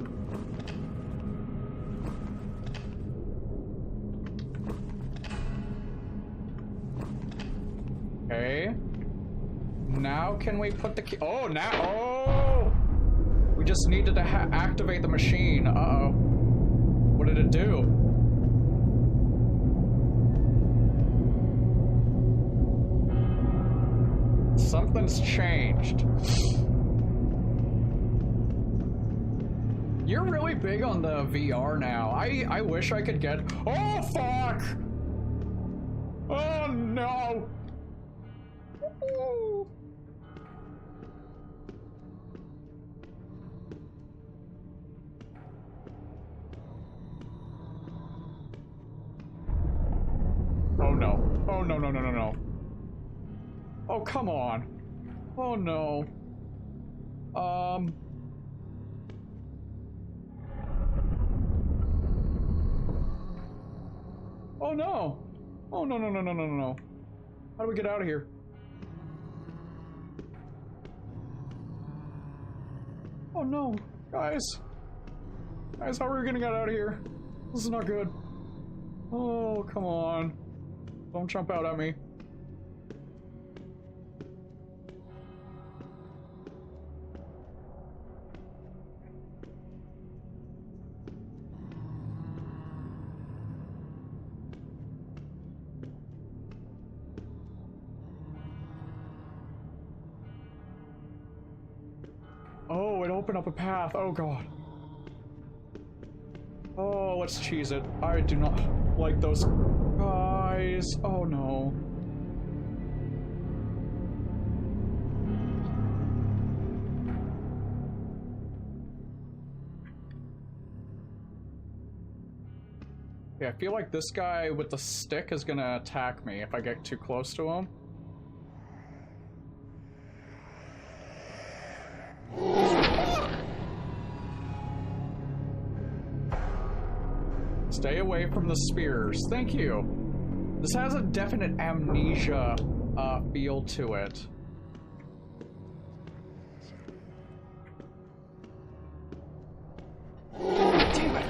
Okay. Now can we put the key? Oh, now. Oh! We just needed to activate the machine. Uh-oh. What did it do? Something's changed. You're really big on the VR now. I wish I could get... Oh, fuck! Oh, no! Ooh. Oh, no. Oh, no, no, no, no, no. Oh, come on. Oh, no. Oh, no. Oh, no, no, no, no, no, no, no. How do we get out of here? Oh, no. Guys. Guys, how are we gonna get out of here? This is not good. Oh, come on. Don't jump out at me. Oh, it opened up a path. Oh, God. Oh, let's cheese it. I do not like those guys. Oh, no. Yeah, I feel like this guy with the stick is gonna attack me if I get too close to him. Stay away from the spears. Thank you. This has a definite Amnesia feel to it. Damn it.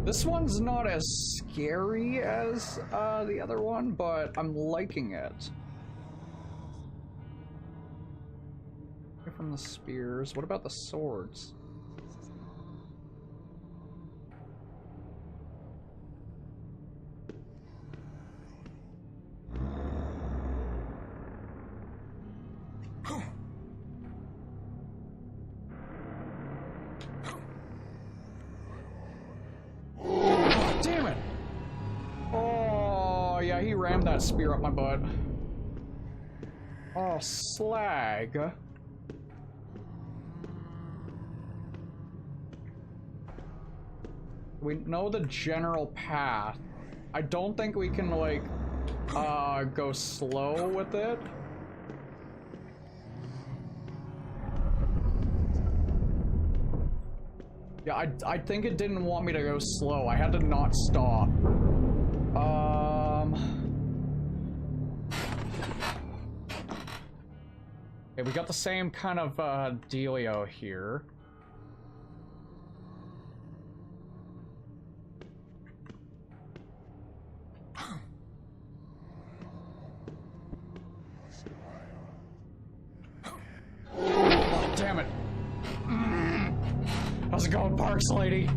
This one's not as scary as the other one, but I'm liking it. Away from the spears. What about the swords? Damn it! Oh, yeah, he rammed that spear up my butt. Oh, slag. We know the general path. I don't think we can, like, go slow with it. Yeah, I think it didn't want me to go slow. I had to not stop. Okay, we got the same kind of, dealio here. Oh, damn it. How's it going, Parks lady?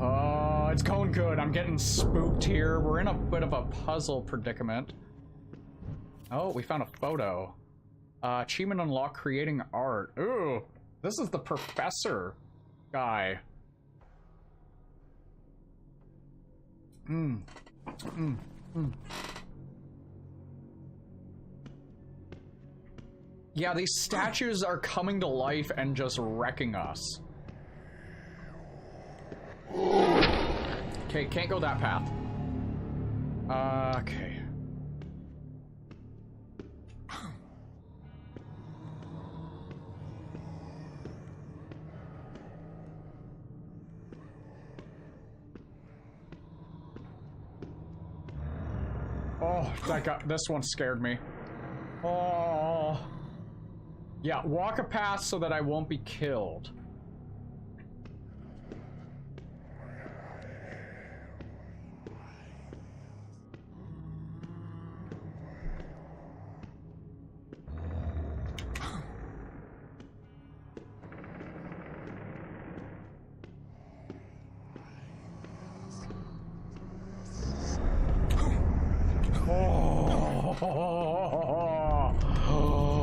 Oh, it's going good. I'm getting spooked here. We're in a bit of a puzzle predicament. Oh, we found a photo. Achievement unlocked, creating art. Ooh, this is the professor guy. Yeah, these statues are coming to life and just wrecking us. Okay, can't go that path. Okay. Oh, this one scared me. Oh. Yeah, walk a path so that I won't be killed.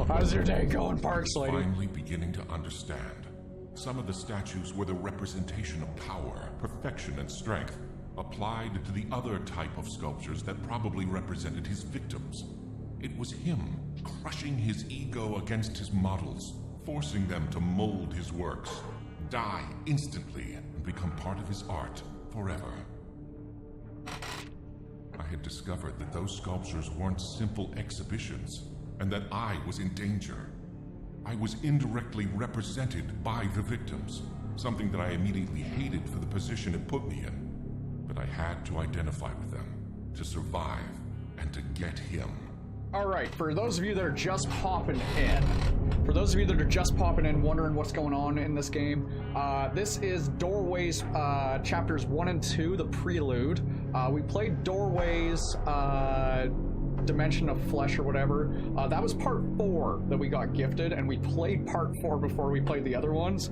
How's your day going, Parks lady? Finally beginning to understand. Some of the statues were the representation of power, perfection, and strength, applied to the other type of sculptures that probably represented his victims. It was him crushing his ego against his models, forcing them to mold his works, die instantly, and become part of his art forever. I had discovered that those sculptures weren't simple exhibitions, and that I was in danger. I was indirectly represented by the victims, something that I immediately hated for the position it put me in. But I had to identify with them, to survive, and to get him. Alright, for those of you that are just popping in, wondering what's going on in this game, this is Doorways chapters 1 and 2, the Prelude. We played Doorways, Dimension of Flesh or whatever. That was part 4 that we got gifted, and we played part 4 before we played the other ones.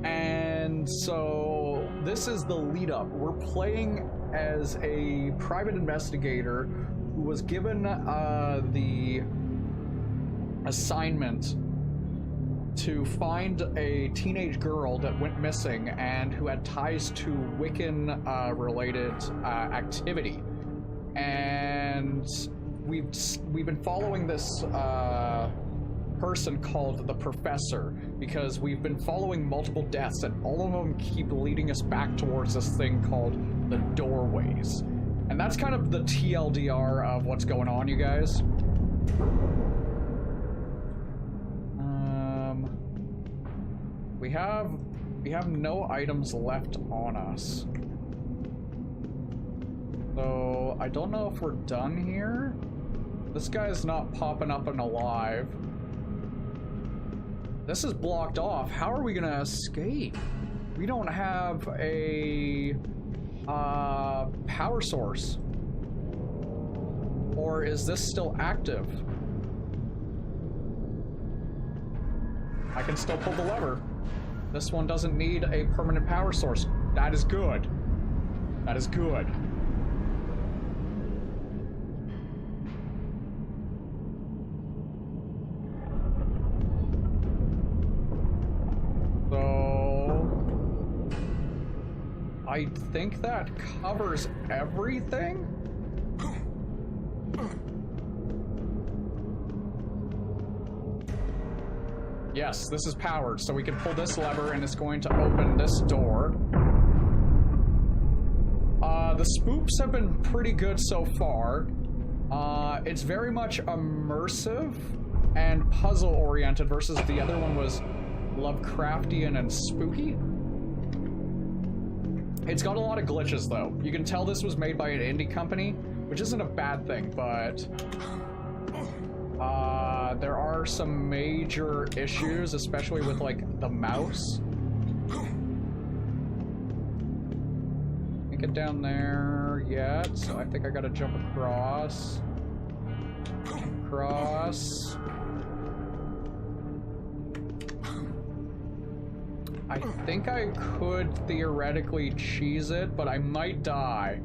And so this is the lead up. We're playing as a private investigator who was given the assignment to find a teenage girl that went missing and who had ties to Wiccan related activity. And we've been following this person called the Professor because we've been following multiple deaths, and all of them keep leading us back towards this thing called the Doorways. And that's kind of the TLDR of what's going on, you guys. We have no items left on us. So I don't know if we're done here. This guy's not popping up and alive. This is blocked off. How are we gonna escape? We don't have a power source. Or is this still active? I can still pull the lever. This one doesn't need a permanent power source. That is good. That is good. So I think that covers everything. Yes, this is powered, so we can pull this lever and it's going to open this door. The spoops have been pretty good so far. It's very much immersive and puzzle-oriented versus the other one was Lovecraftian and spooky. It's got a lot of glitches, though. You can tell this was made by an indie company, which isn't a bad thing, but there are some major issues, especially with, like, the mouse. Can't get down there yet, so I think I gotta jump across. Across. I think I could theoretically cheese it, but I might die.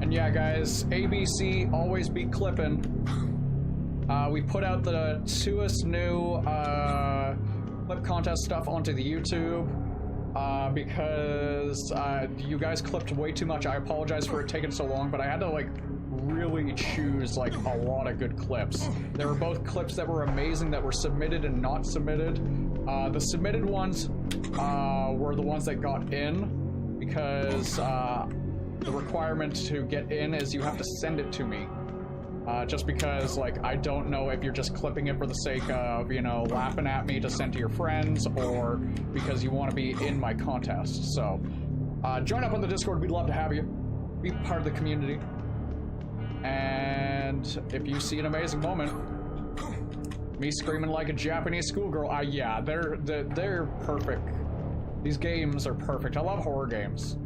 And yeah, guys, ABC, always be clipping. We put out the 2st new clip contest stuff onto the YouTube because you guys clipped way too much. I apologize for it taking so long, but I had to like really choose like a lot of good clips. There were both clips that were amazing that were submitted and not submitted. The submitted ones were the ones that got in because the requirement to get in is you have to send it to me. Just because, like, I don't know if you're just clipping it for the sake of, you know, laughing at me to send to your friends, or because you want to be in my contest. So, join up on the Discord. We'd love to have you. Be part of the community. And if you see an amazing moment, me screaming like a Japanese schoolgirl, yeah, they're perfect. These games are perfect. I love horror games.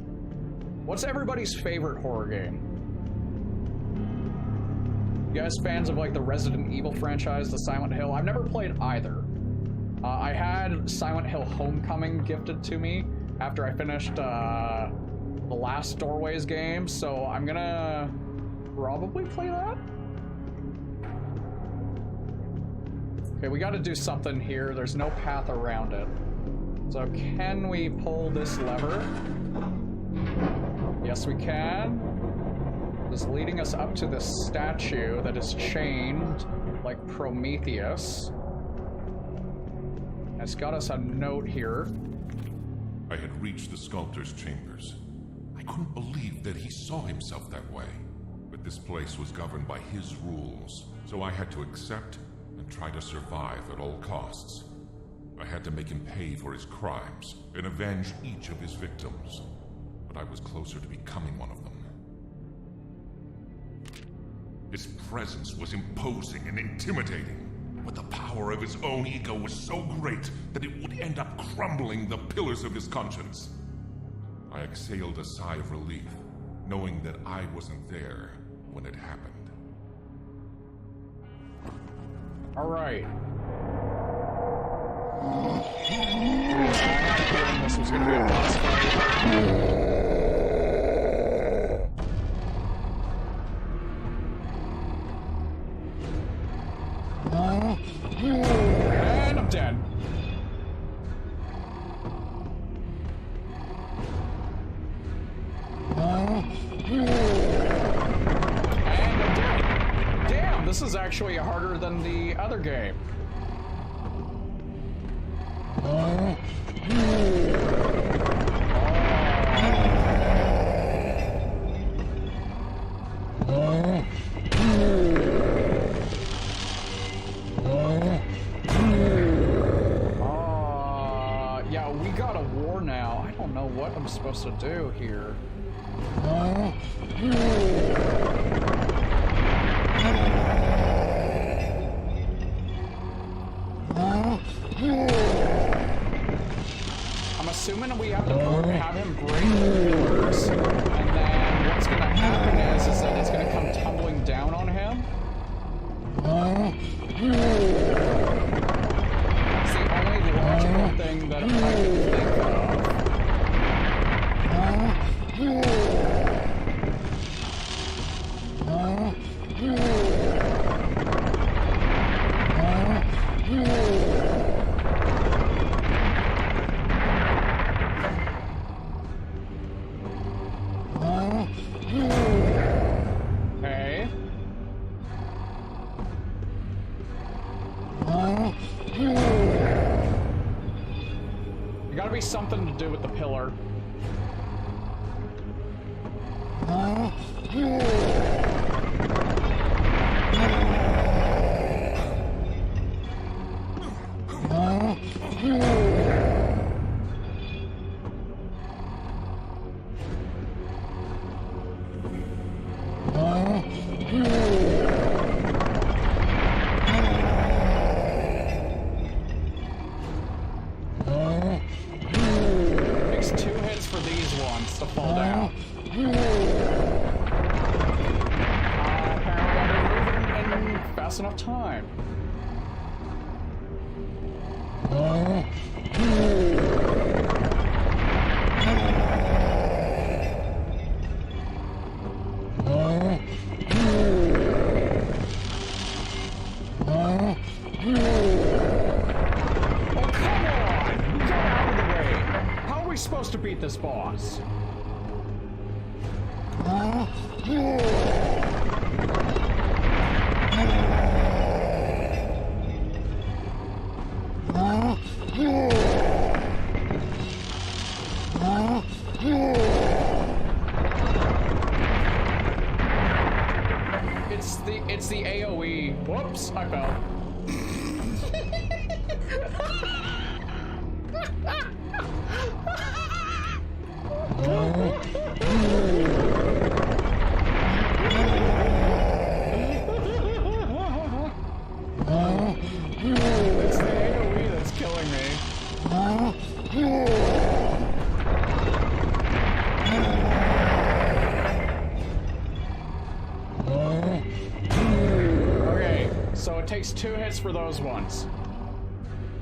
What's everybody's favorite horror game? You guys fans of like the Resident Evil franchise, the Silent Hill? I've never played either. I had Silent Hill Homecoming gifted to me after I finished the last Doorways game, so I'm gonna probably play that. Okay, we gotta do something here. There's no path around it. So can we pull this lever? Yes, we can. It's leading us up to this statue that is chained like Prometheus. It's got us a note here. I had reached the sculptor's chambers. I couldn't believe that he saw himself that way. But this place was governed by his rules, so I had to accept and try to survive at all costs. I had to make him pay for his crimes and avenge each of his victims. But I was closer to becoming one of them. His presence was imposing and intimidating, but the power of his own ego was so great that it would end up crumbling the pillars of his conscience. I exhaled a sigh of relief, knowing that I wasn't there when it happened. All right. This was gonna be a boss fight. And I'm dead. And I'm dead. Damn, this is actually harder than the other game. Yeah, we got a war now. I don't know what I'm supposed to do here. him, we have to have him break the pillars, and then what's gonna happen is that it's gonna come tumbling down on him. It's the only logical thing that I can think of. Okay. There gotta be something to do with the pillar. Takes 2 hits for these ones to fall down. Apparently I didn't move in fast enough time. Supposed to beat this boss. It's the AoE. Whoops, I fell. It's the AoE that's killing me. Okay, so it takes 2 hits for those ones.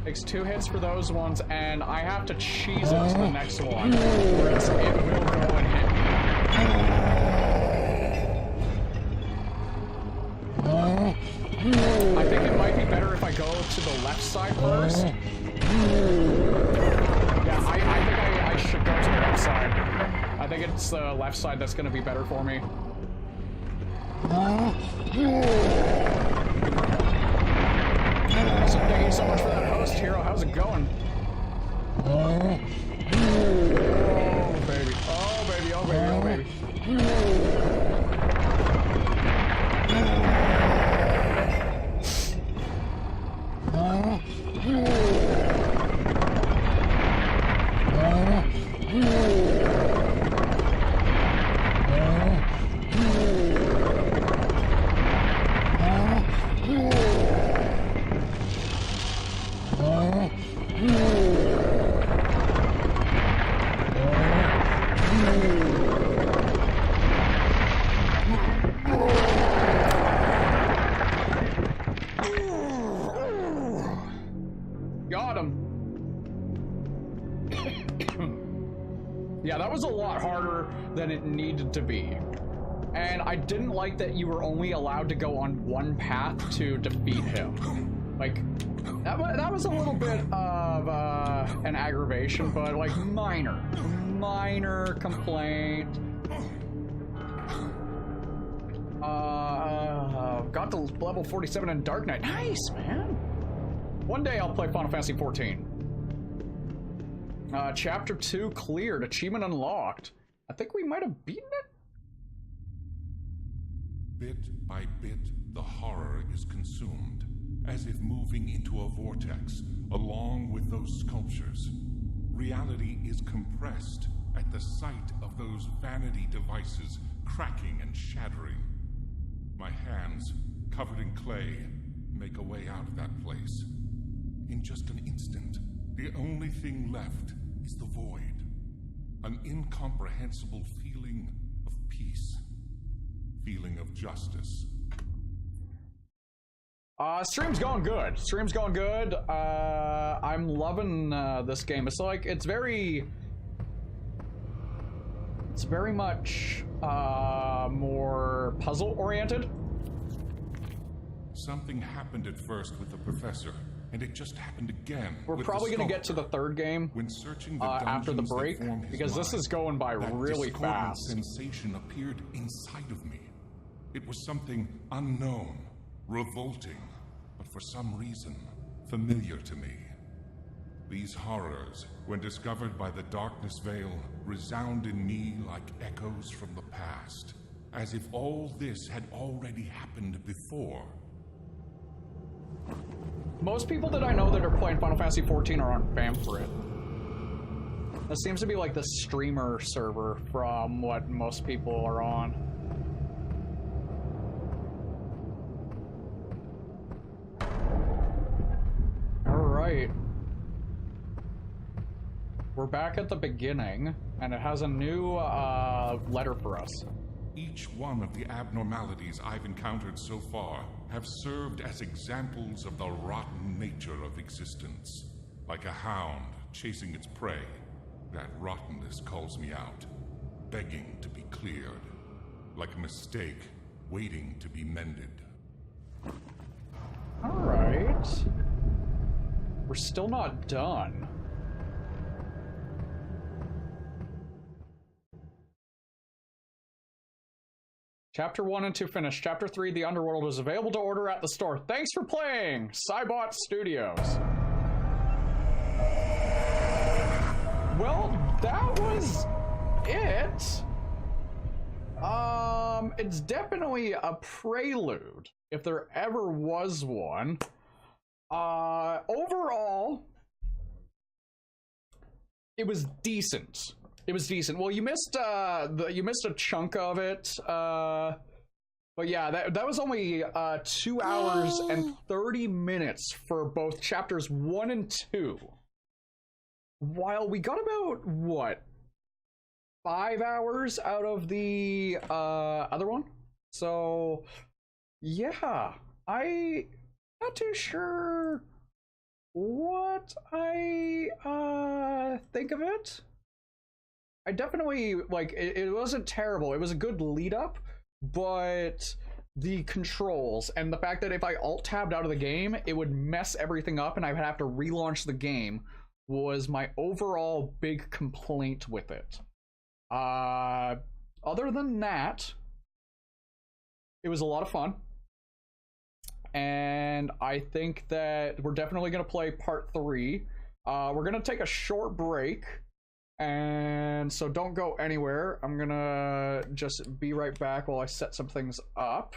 Takes 2 hits for those ones, and I have to cheese it to the next one, or else it will go and hit me. I think it might be better if I go to the left side first. Yeah, I think I should go to the left side. I think it's the left side that's going to be better for me. So thank you so much for that host, Hero. How's it going? Oh, baby. Oh, baby. Oh, baby. Oh, baby. Got him. Yeah, that was a lot harder than it needed to be. And I didn't like that you were only allowed to go on one path to defeat him. Like, that was a little bit of an aggravation, but like minor complaint. Got to level 47 in Dark Knight. Nice, man. One day I'll play Final Fantasy 14. Chapter 2 cleared. Achievement unlocked. I think we might have beaten it? Bit by bit, the horror is consumed, as if moving into a vortex, along with those sculptures. Reality is compressed at the sight of those vanity devices cracking and shattering. My hands, covered in clay, make a way out of that place. In just an instant, the only thing left is the void. An incomprehensible feeling of peace. Feeling of justice. Stream's going good. Stream's going good. I'm loving this game. It's like it's very much more puzzle oriented. Something happened at first with the professor, and it just happened again. We're probably going to get to the third game when searching the after the break, because this is going by really fast. Sensation appeared inside of me. It was something unknown, revolting, but for some reason familiar to me. These horrors, when discovered by the darkness veil, resound in me like echoes from the past, as if all this had already happened before. Most people that I know that are playing Final Fantasy XIV are on Famfrit. That seems to be like the streamer server from what most people are on. Alright. We're back at the beginning, and it has a new letter for us. Each one of the abnormalities I've encountered so far have served as examples of the rotten nature of existence. Like a hound chasing its prey, that rottenness calls me out, begging to be cleared. Like a mistake, waiting to be mended. Alright. We're still not done. Chapter 1 and 2 finished. Chapter 3, The Underworld, is available to order at the store. Thanks for playing, Cybot Studios. Well, that was it. It's definitely a prelude, if there ever was one. Overall, it was decent. It was decent. Well, you missed a chunk of it. But yeah, that was only 2 hours and 30 minutes for both chapters 1 and 2. While we got about what, 5 hours out of the other one. So yeah, I'm not too sure what I think of it. I definitely, like, it wasn't terrible. It was a good lead up, but the controls and the fact that if I alt-tabbed out of the game, it would mess everything up and I would have to relaunch the game was my overall big complaint with it. Other than that, it was a lot of fun. And I think that we're definitely going to play part 3. We're going to take a short break. And so don't go anywhere. I'm gonna just be right back while I set some things up.